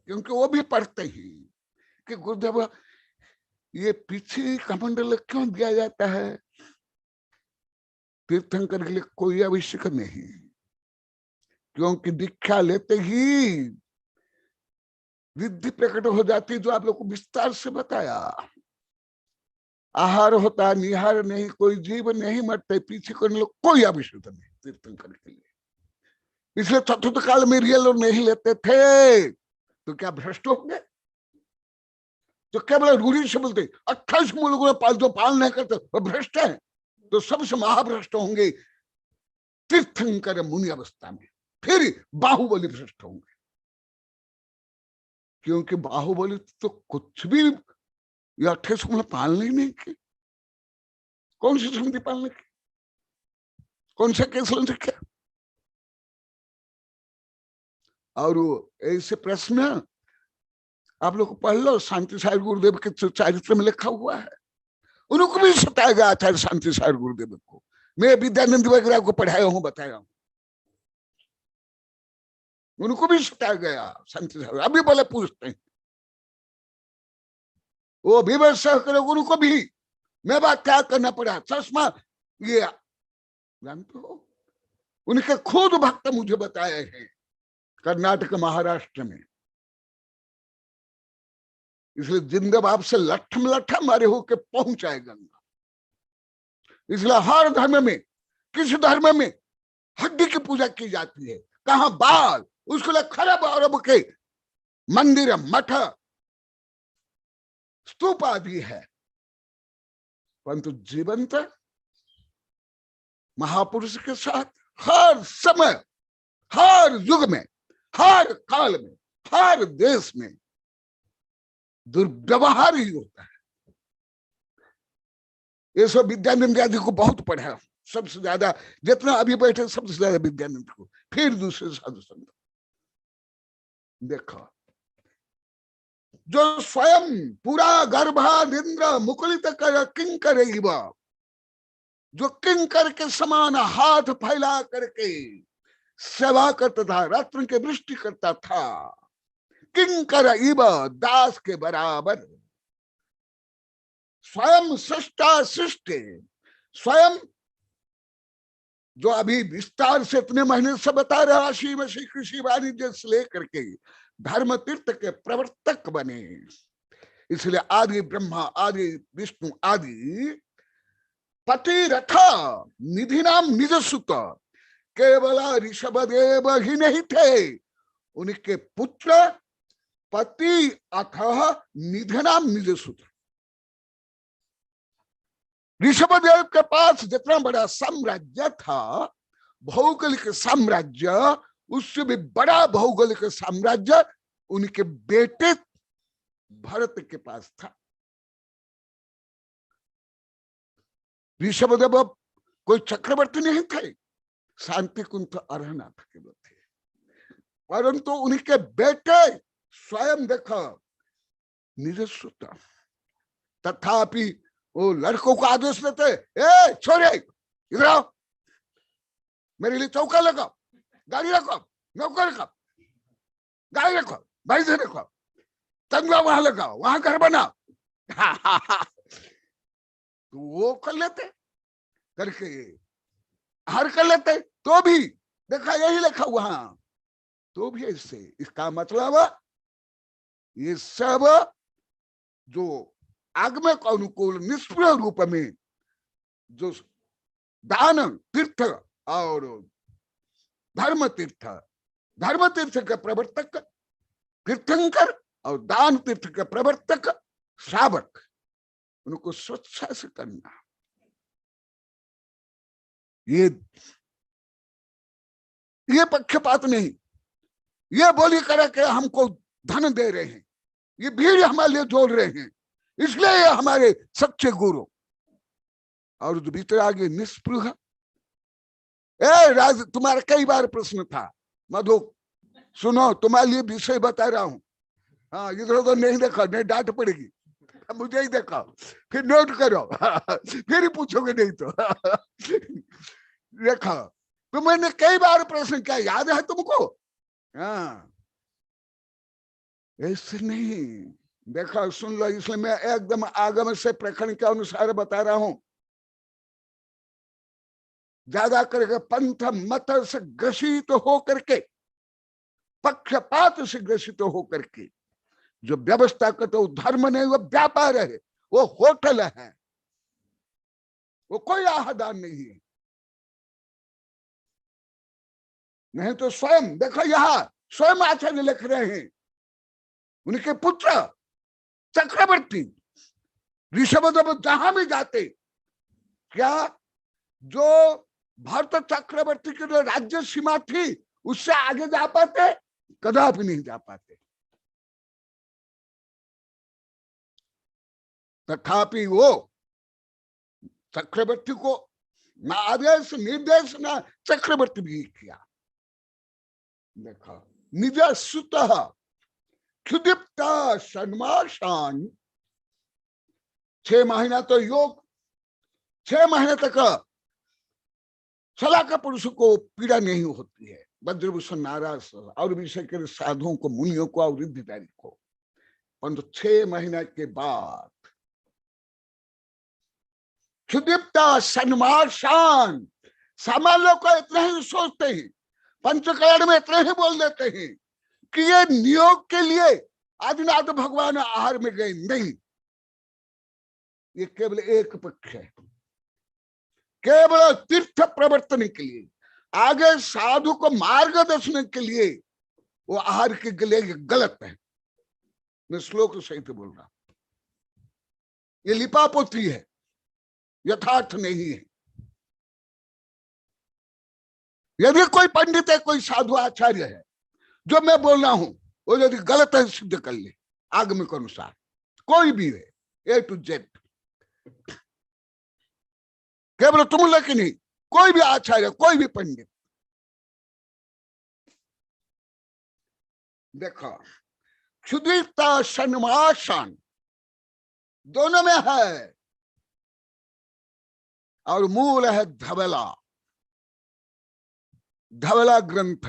S5: क्योंकि वो भी पढ़ते हैं कि गुरुदेव ये पीछे कमंडल क्यों दिया जाता है। तीर्थंकर के लिए कोई आवश्यक नहीं, क्योंकि दीक्षा लेते ही रिद्धि प्रकट हो जाती, जो आप लोग को विस्तार से बताया। आहार होता निहार नहीं, कोई जीव नहीं मरते, पीछे करने लोग कोई आवश्यकता नहीं तीर्थंकर के लिए। इसलिए चतुर्थ काल में रियल और नहीं लेते थे तो क्या भ्रष्ट होंगे? जो केवल रूढ़ी से बोलते 28 मूल जो पालन नहीं करते वो भ्रष्ट है, तो सबसे महाभ्रष्ट होंगे तीर्थंकर मुनि अवस्था में, फिर बाहुबली भ्रष्ट होंगे। क्योंकि बाहुबली तो कुछ भी 28 मूल पालन ही नहीं की। कौन सी समिति पालन की? कौन सा केस लिखा? और ऐसे प्रश्न आप लोग पढ़ लो, शांति सागर गुरुदेव के चरित्र में लिखा हुआ है। उनको भी सताया गया आचार्य शांति सागर गुरुदेव को। मैं विद्यानंद वगैरह को पढ़ाया हूं, बताया हूं, उनको भी सताया गया शांति सागर। अभी बोले पूछते हैं, वो भी करे, उनको भी मैं बात क्या करना पड़ा, चश्मा ये जानते हो। उनके खुद भक्त मुझे बताए हैं कर्नाटक महाराष्ट्र में। इसलिए जिंदा बाप से लट्ठम लट्ठा मारे होके पहुंचाए गंगा। इसलिए हर धर्म में, किसी धर्म में हड्डी की पूजा की जाती है, कहां बाल, उसके लिए खरब अरब के मंदिर मठ स्तूप आदि है, परंतु जीवंत महापुरुष के साथ हर समय, हर युग में, हर काल में, हर देश में दुर्व्यवहार ही होता है। ये सब विद्यानंद आदि को बहुत पढ़ा, सबसे ज्यादा जितना अभी बैठे सबसे ज्यादा विद्यानंद को, फिर दूसरे साधु संत। देखो जो स्वयं पूरा गर्भानिंद्र मुकुलित कर किंकर, जो किंकर के समान हाथ फैला करके सेवा करता था, रत्न के वृष्टि करता था, किंकर इव दास के बराबर, स्वयं सृष्टा सृष्टि, स्वयं जो अभी विस्तार से इतने महीने से बता रहा, राशि में श्री कृषि वाणिज्य से लेकर के धर्म तीर्थ के प्रवर्तक बने। इसलिए आदि ब्रह्मा, आदि विष्णु, आदि पति रथा निधि नाम निज सुत, केवल ऋषभदेव ही नहीं थे, उनके पुत्र पति अथः निधि नाम निज सुत। ऋषभदेव के पास जितना बड़ा साम्राज्य था, भौगोलिक साम्राज्य, उससे भी बड़ा भौगोलिक साम्राज्य उनके बेटे भरत के पास था। ऋषभदेव कोई चक्रवर्ती नहीं थे, शांति कुंठ अरहनाथ के लोग थे, परंतु उनके बेटे स्वयं देखो निज सुत। तथापि वो लड़कों को आदेश देते, ए छोरे इधर आओ, मेरे लिए चौका लगाओ, गाड़ी रखो, नौकर रखो, गाड़ी रखो, भाई से रखो, तंगवा वहां लगाओ, वहां घर बनाओ। तो वो कर लेते, करके हर कर लेते, तो भी देखा यही लिखा वहां, तो भी ऐसे। इसका मतलब ये सब जो आगमक अनुकूल निष्प्रह रूप में जो दान तीर्थ और धर्म तीर्थ के प्रवर्तक तीर्थंकर और दान तीर्थ के प्रवर्तक श्रावक, उनको स्वच्छता से करना। ये पक्षपात नहीं, ये बोली करे कि हमको धन दे रहे हैं, ये भीड़ हमारे लिए जोड़ रहे हैं, इसलिए ये हमारे सच्चे गुरु। और जो भीतर आगे निष्पृह, राज तुम्हारा कई बार प्रश्न था, मधु सुनो तुम्हारे लिए विषय बता रहा हूं, हाँ इधर उधर नहीं देखा, नहीं डांट पड़ेगी। मुझे ही देखो, फिर नोट करो, फिर ही पूछोगे नहीं तो। देखो, तो मैंने कई बार प्रश्न किया, याद है तुमको? हाँ, ऐसे नहीं। देखो सुन लो, इसलिए मैं एकदम आगम से प्रखंड के अनुसार बता रहा हूं। ज्यादा करके पंथ मत से ग्रसित होकर के, पक्षपात से ग्रसित होकर के जो व्यवस्था करते वो धर्म नहीं, वो व्यापार है, वो होटल है, वो कोई आहादान नहीं है। नहीं तो स्वयं देखो, यहां स्वयं आचार्य लिख रहे हैं, उनके पुत्र चक्रवर्ती ऋषभदेव जहां भी जाते, क्या जो भरत चक्रवर्ती की जो राज्य सीमा थी उससे आगे जा पाते? कदापि नहीं जा पाते। तथापि वो चक्रवर्ती को ना आदेश निर्देश ना चक्रवर्ती भी किया। देखो, निज सुत क्षुदीप्त षण्मासान, 6 महीना तो योग, 6 महीने तक सलाका पुरुष को पीड़ा नहीं होती है, वज्रभूषण नाराज और विषय के साधुओं को, मुनियों को और रिद्धिदारी को। परंतु 6 महीने के बाद क्षुदीप्ता सन्माशान, सामान्य लोग को इतना ही सोचते हैं, पंचकरण में इतना ही बोल देते हैं कि ये नियोग के लिए आदिनाथ भगवान आहार में गए, नहीं, ये केवल एक पक्ष है, केवल तीर्थ प्रवर्तन के लिए, आगे साधु को मार्गदर्शन के लिए वो आहार के गले गलत है। मैं श्लोक सहित बोल रहा, ये लिपापोती है, यथार्थ नहीं है। यदि कोई पंडित है, कोई साधु आचार्य है, जो मैं बोल रहा हूं वो यदि गलत है सिद्ध कर ले आगम के अनुसार, कोई भी है, A to Z, केवल तुम लेकिन नहीं, कोई भी आचार्य, कोई भी पंडित। देखो, क्षुदीप्ता सन्मासान दोनों में है, और मूल है धवला, धवला ग्रंथ।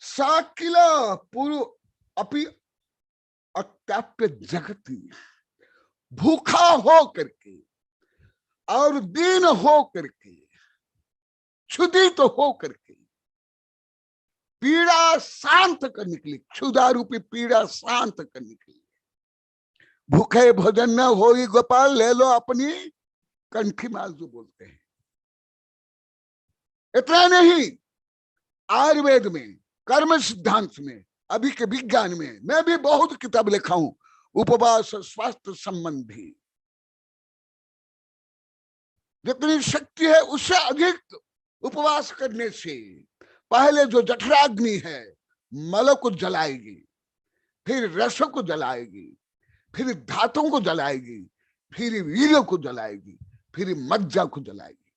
S5: साकिल पूर्व अपि अत्याप्य जगती, भूखा हो करके और दीन हो करके, क्षुधित हो करके पीड़ा शांत करने के लिए, क्षुधा रूपी पीड़ा शांत करने के लिए, भूखे भोजन न होई गोपाल, ले लो अपनी कंठी माल, जो बोलते हैं। इतना नहीं, आयुर्वेद में, कर्म सिद्धांत में, अभी के विज्ञान में मैं भी बहुत किताब लिखा हूं, उपवास स्वास्थ्य संबंधी। जितनी शक्ति है उससे अधिक उपवास करने से पहले जो जठराग्नि है मल को जलाएगी, फिर रस को जलाएगी, फिर धातुओं को जलाएगी, फिर वीर्य को जलाएगी, फिर मज्जा को जलाएगी।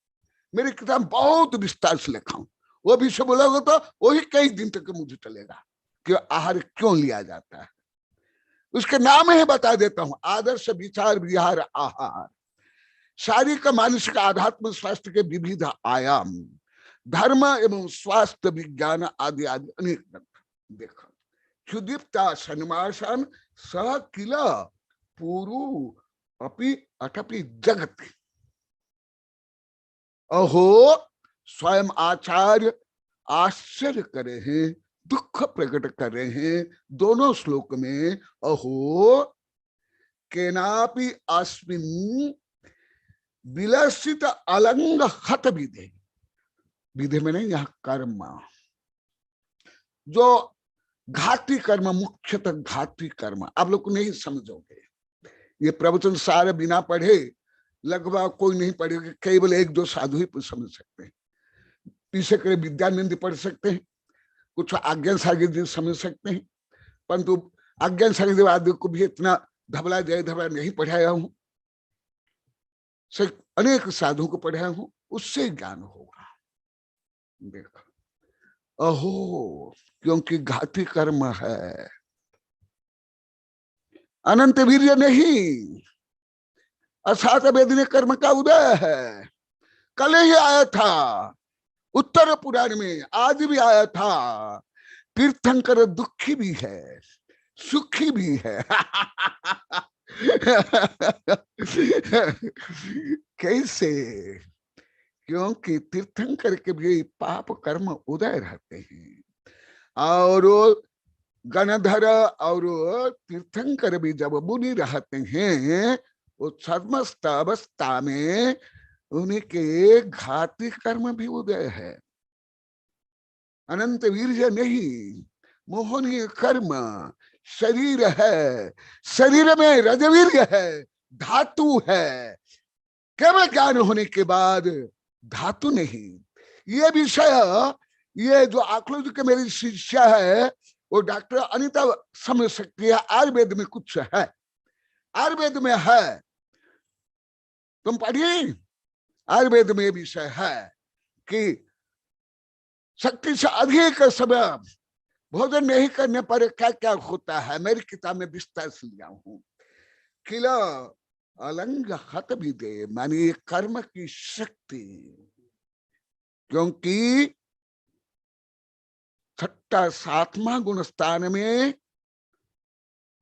S5: मेरी किताब बहुत विस्तार से लिखा हूं, वो भी से बोलोगे तो वही कई दिन तक मुझे चलेगा कि आहार क्यों लिया जाता है। उसके नाम ही बता देता हूं, आदर्श विचार विहार आहार, शारीरिक मानसिक आध्यात्म स्वास्थ्य के विविध आयाम, धर्म एवं स्वास्थ्य विज्ञान आदि आदि अनेक ग्रंथ। देखो, क्षुदीप्ता सन्मासान सह किल पूर्व अपि अटपि जगति। अहो, स्वयं आचार्य आश्चर्य करे हैं, दुख प्रकट कर रहे हैं दोनों श्लोक में। अहो केनापि अस्मिन् विलसित अलंग हत विधे, विधे में नहीं, यह कर्म, जो घाती कर्म, मुख्यतः घाती कर्म, आप लोग नहीं समझोगे। ये प्रवचन सारे बिना पढ़े लगभग कोई नहीं पढ़ेगा, केवल 1-2 साधु ही समझ सकते हैं। पीछे करे विद्यानंद पढ़ सकते हैं, कुछ आज्ञा सागर जी समझ सकते हैं, परंतु आज्ञा सागर आदि को भी इतना धबला जय धबला नहीं पढ़ाया हूं, सिर्फ अनेक साधु को पढ़ाया हूं, उससे ज्ञान होगा। देखो, अहो, क्योंकि घाती कर्म है, अनंत वीर्य नहीं, असात वेदने कर्म का उदय है। कल ही आया था उत्तर पुराण में, आज भी आया था। तीर्थंकर दुखी भी है, सुखी भी है। कैसे? क्योंकि तीर्थंकर के भी पाप कर्म उदय रहते हैं, और गणधर और तीर्थंकर भी जब मुनि रहते हैं, वो समस्त अवस्था में उनके घाती कर्म भी उदय है। अनंत वीर्य नहीं, मोहनीय कर्म शरीर है, शरीर में रजवीर्य है, धातु है। केवल ज्ञान होने के बाद धातु नहीं। ये विषय, ये जो आकलोज के मेरी शिष्या है, वो डॉक्टर अनीता समझ सकती है। आयुर्वेद में कुछ है, आयुर्वेद में है, तुम पढ़िए। आयुर्वेद में विषय है कि शक्ति से अधिक समय भोजन नहीं करने पर क्या क्या होता है। मेरी किताब में विस्तार से लिया हूं। किला अलंग हत भी दे, मानी कर्म की शक्ति। क्योंकि छठा सातवां गुण स्थान में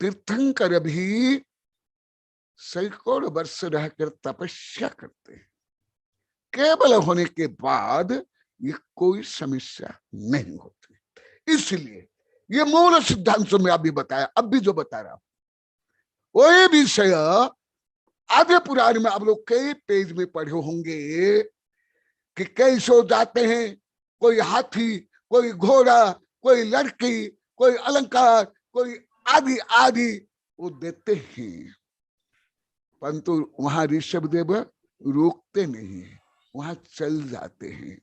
S5: तीर्थंकर भी सैकड़ों वर्ष रहकर तपस्या करते हैं। केवल होने के बाद ये कोई समस्या नहीं होती। इसलिए ये मूल सिद्धांत में अभी बताया, अब भी जो बता रहा हूं वही विषय आधे पुराण में आप लोग कई पेज में पढ़े होंगे कि कैसे जाते हैं, कोई हाथी, कोई घोड़ा, कोई लड़की, कोई अलंकार, कोई आदि आदि वो देते हैं, परंतु वहां ऋषभदेव रोकते नहीं, वहां चल जाते हैं।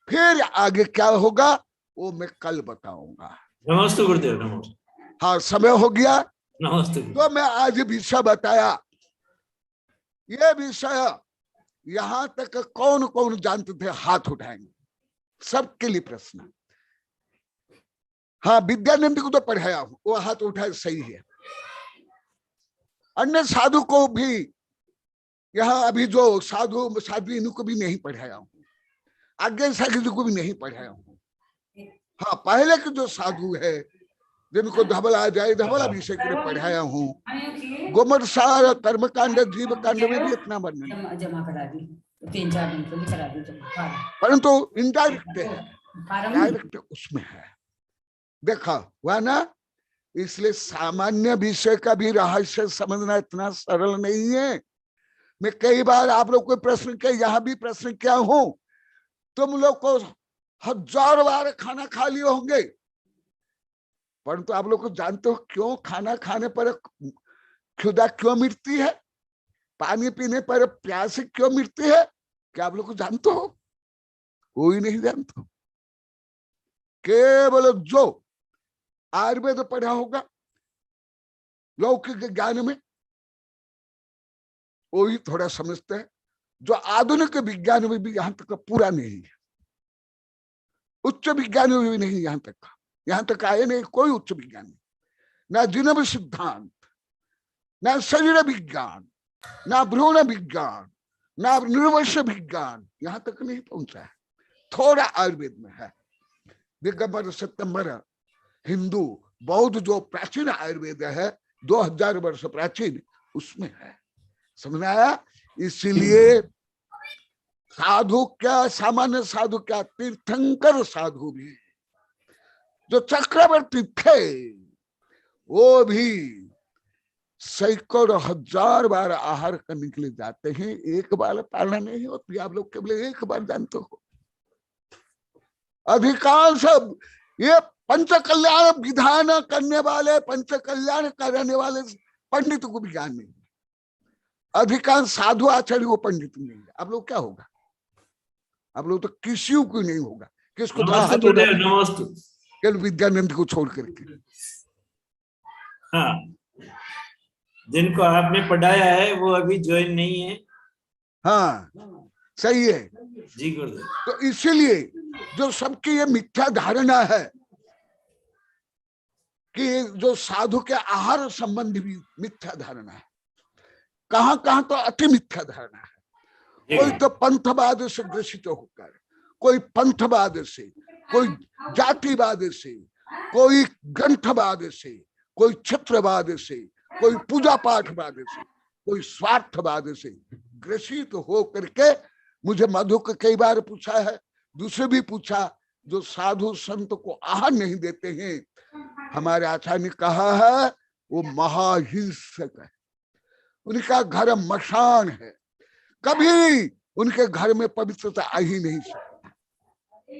S5: फिर आगे क्या होगा वो मैं कल बताऊंगा।
S2: नमस्ते गुरुदेव। नमस्ते।
S5: हाँ, समय हो गया।
S2: नमस्ते।
S5: तो मैं आज विषय बताया। ये विषय यहां तक कौन कौन जानते थे? हाथ उठाएंगे, सबके लिए प्रश्न। हाँ, विद्यानंद को तो पढ़ाया हूं, वो हाथ उठाए, सही है। अन्य साधु को भी, यहाँ अभी जो साधु साधु इनको भी नहीं पढ़ाया हूं, आज्ञा साधु को भी नहीं पढ़ाया हूं। हाँ, पहले के जो साधु है जिनको धवल आ जाए, धवला विषय के लिए पढ़ाया हूँ। गोमट सार, कर्म कांड, जीव कांड में भी इतना वर्णन,
S7: जमा करा दी, 3-4 दिन को भी करा दी,
S5: परंतु इनडायरेक्ट है, डायरेक्ट उसमें है। देखा हुआ ना? इसलिए सामान्य विषय का भी रहस्य समझना इतना सरल नहीं है। मैं कई बार आप लोग को प्रश्न किया, यहाँ भी प्रश्न किया हूं, तुम लोग को 1000 बार खाना खा लिए होंगे, परंतु आप लोग को जानते हो क्यों खाना खाने पर क्षुधा क्यों मिटती है, पानी पीने पर प्यास क्यों मिटती है? क्या आप लोग को जानते हो? कोई नहीं जानता। केवल जो आयुर्वेद पढ़ा होगा लौकिक ज्ञान में वही थोड़ा समझते हैं। जो आधुनिक विज्ञान में भी यहां तक पूरा नहीं है, उच्च विज्ञान में भी नहीं, यहां तक आए नहीं कोई उच्च विज्ञान, ना जिनव सिद्धांत, ना शरीर विज्ञान, ना भ्रूण विज्ञान, ना निर्वंश विज्ञान, यहां तक नहीं पहुंचा है। थोड़ा आयुर्वेद में है। दिगंबर, सितंबर, हिंदू, बौद्ध जो प्राचीन आयुर्वेद है 2000 वर्ष प्राचीन, उसमें है। समझ में आया? इसीलिए साधु क्या, सामान्य साधु क्या, तीर्थंकर साधु भी जो चक्रवर्ती थे वो भी सैकड़ों 1000 बार आहार करने के लिए जाते हैं। एक बार पालना नहीं होती। आप लोग केवल एक बार जानते हो। अधिकांश ये पंच कल्याण विधान करने वाले, पंच कल्याण करने वाले पंडित को भी ज्ञान नहीं। अधिकांश साधु आचार्य वो पंडित नहीं है। आप लोग क्या होगा? आप लोग तो किसी को नहीं होगा। किसको? केवल विद्यानंद को छोड़ करके।
S2: हाँ, जिनको आपने पढ़ाया है वो अभी ज्वाइन नहीं है।
S5: हाँ, सही है
S2: जी गुरुदेव।
S5: तो इसीलिए जो सबकी ये मिथ्या धारणा है कि जो साधु के आहार संबंधी भी मिथ्या धारणा है, कहां कहां तो अति मिथ्या धारणा है। कोई तो पंथवाद से ग्रसित होकर, कोई पंथवाद से, कोई जातिवाद से, कोई ग्रंथवाद से, कोई क्षेत्रवाद से, कोई पूजा पाठवाद से, कोई स्वार्थवाद से ग्रसित हो करके मुझे मधु को कई बार पूछा है, दूसरे भी पूछा, जो साधु संत को आहार नहीं देते हैं, हमारे आचार्य ने कहा है वो महाहिंसक है, उनका घर मशान है, कभी उनके घर में पवित्रता आ ही नहीं सकती,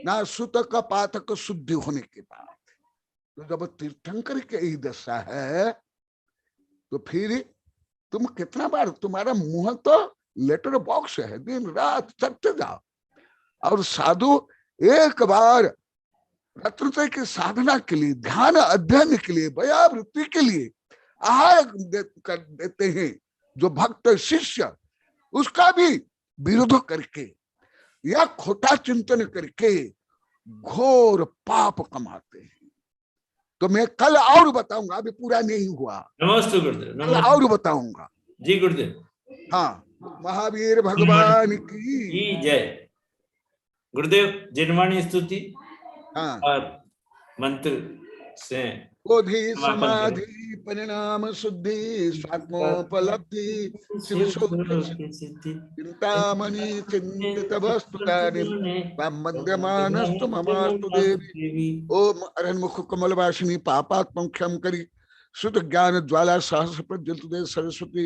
S5: ना सुतक पातक शुद्धि होने के बाद। तो जब तीर्थंकर की यही दशा है तो फिर तुम कितना बार, तुम्हारा मुंह तो लेटर बॉक्स है, दिन रात चलते जाओ। और साधु एक बार रत्नत्रय की साधना के लिए, ध्यान अध्ययन के लिए, व्यावृत्ति के लिए आहार कर देते हैं, जो भक्त शिष्य उसका भी विरोध करके या खोटा चिंतन करके घोर पाप कमाते हैं। तो मैं कल और बताऊंगा, अभी पूरा नहीं हुआ,
S2: नमस्ते गुरुदेव,
S5: कल और बताऊंगा
S2: जी गुरुदेव।
S5: हाँ, महावीर भगवान की
S2: जय। गुरुदेव जिनवाणी स्तुति
S5: हाँ,
S2: और मंत्र से
S5: बोधि समाधि परिणाम शुद्धि स्वात्मोपलब्धि चिंतामणि चिंतित वस्तुतानिमद्यमानस्तु ममास्तु देवी। ओम अरण्मुख कमलवासिनी पापात्मं क्षम करी सुत ज्ञान ज्वाला सहस्र प्रज्वलित सरस्वती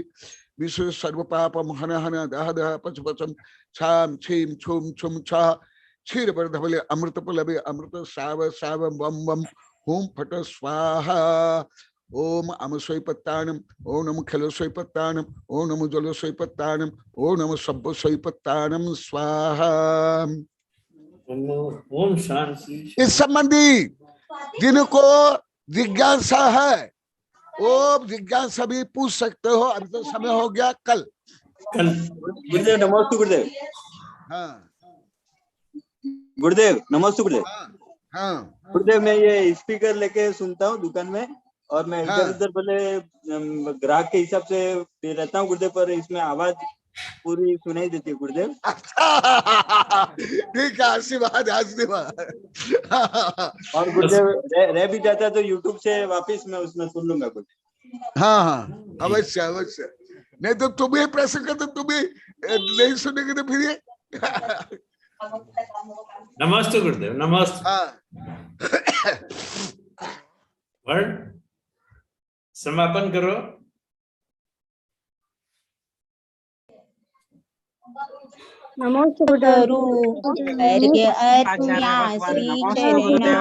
S5: विश्व सर्व पापम हन हन दह दह पच पचम छाम छीम छुम छुम छा क्षीर बरधवले अमृत पलबे अमृत साव साव बम बम ओम फट स्वाहा। ओम अम स्वैपत्तानम, ओम नमो खलो स्वैपत्तानम, ओम नमो जलो स्वैपत्तानम, ओम नमो सब्ब स्वैपत्तानम स्वाहा।
S2: ओम शांति।
S5: इस संबंधी जिनको जिज्ञासा है वो जिज्ञासा भी पूछ सकते हो, अभी तो समय हो गया, कल
S1: गुरुदेव नमस्ते गुरुदेव।
S5: हाँ
S1: गुरुदेव नमस्ते गुरुदेव।
S5: हाँ
S1: गुरुदेव मैं ये स्पीकर लेके सुनता हूँ दुकान में, और मैं इधर उधर भले ग्राहक के हिसाब से रहता हूँ गुरुदेव, पर इसमें आवाज पूरी सुनाई देती है गुरुदेव।
S5: ठीक है, आशीर्वाद आशीर्वाद।
S1: और गुरुदेव रह भी जाता है तो यूट्यूब से वापस मैं उसमें सुन लूंगा गुरुदेव।
S5: हाँ हाँ अवश्य अवश्य, नहीं तो तुम ही प्रश्न करते, तुम ही नहीं सुनेंगे तो फिर ये।
S2: नमस्ते गुरुदेव, नमस्ते।
S5: हाँ
S2: वर्ण समापन करो।
S8: नमोस्तु गुरुदेव। अर्घ्य अर्पया श्री चरणा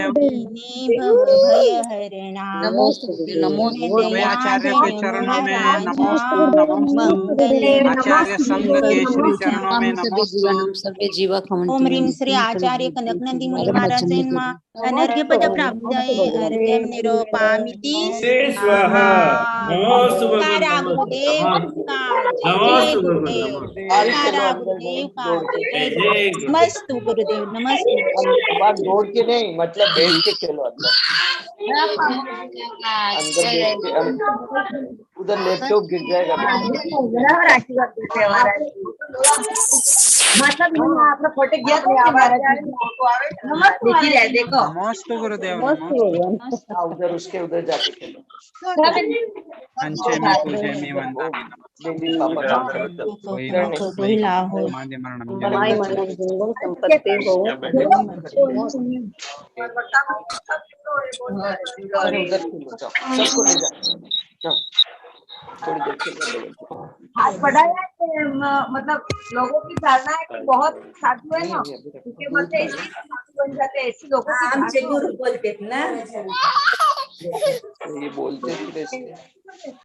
S8: भय हरणा।
S4: पूर्व आचार्य के चरणों में नमोस्तु, आचार्य संघ के श्री चरणों में नमोस्तु।
S8: ओम ह्रीं श्री आचार्य कनकनंदी मुनि महाराज अनर्घ्य पद प्राप्तये अर्घ्यं निरूपयामि
S2: स्वाहा। नमोस्तु
S8: नमस्कार गुरुदेव का जय गुरुदेव, नमस्कार गुरुदेव का जय। नमस्तु गुरुदेव, नमस्ते।
S9: बात दौड़ के नहीं, मतलब बैठ के खेलो अंदर बैठ के, उधर लैपटॉप गिर जाएगा।
S7: आपने फोटो किया देखो।
S4: नमस्ते गुरुदेव,
S9: उधर उसके उधर जाके खेलो।
S4: अंचे में पूजे में वंदना
S9: देवी पापा उधर खेलो, जाओ सबको ले जाओ, थोड़ी देर खेलो।
S7: आज पढ़ा है मतलब लोगों की धारणा है कि बहुत साधु है ना, उनके मत ऐसे साधु बन जाते, ऐसी लोगों की हमसे गुरु बोलते ना,
S9: ये बोलते थे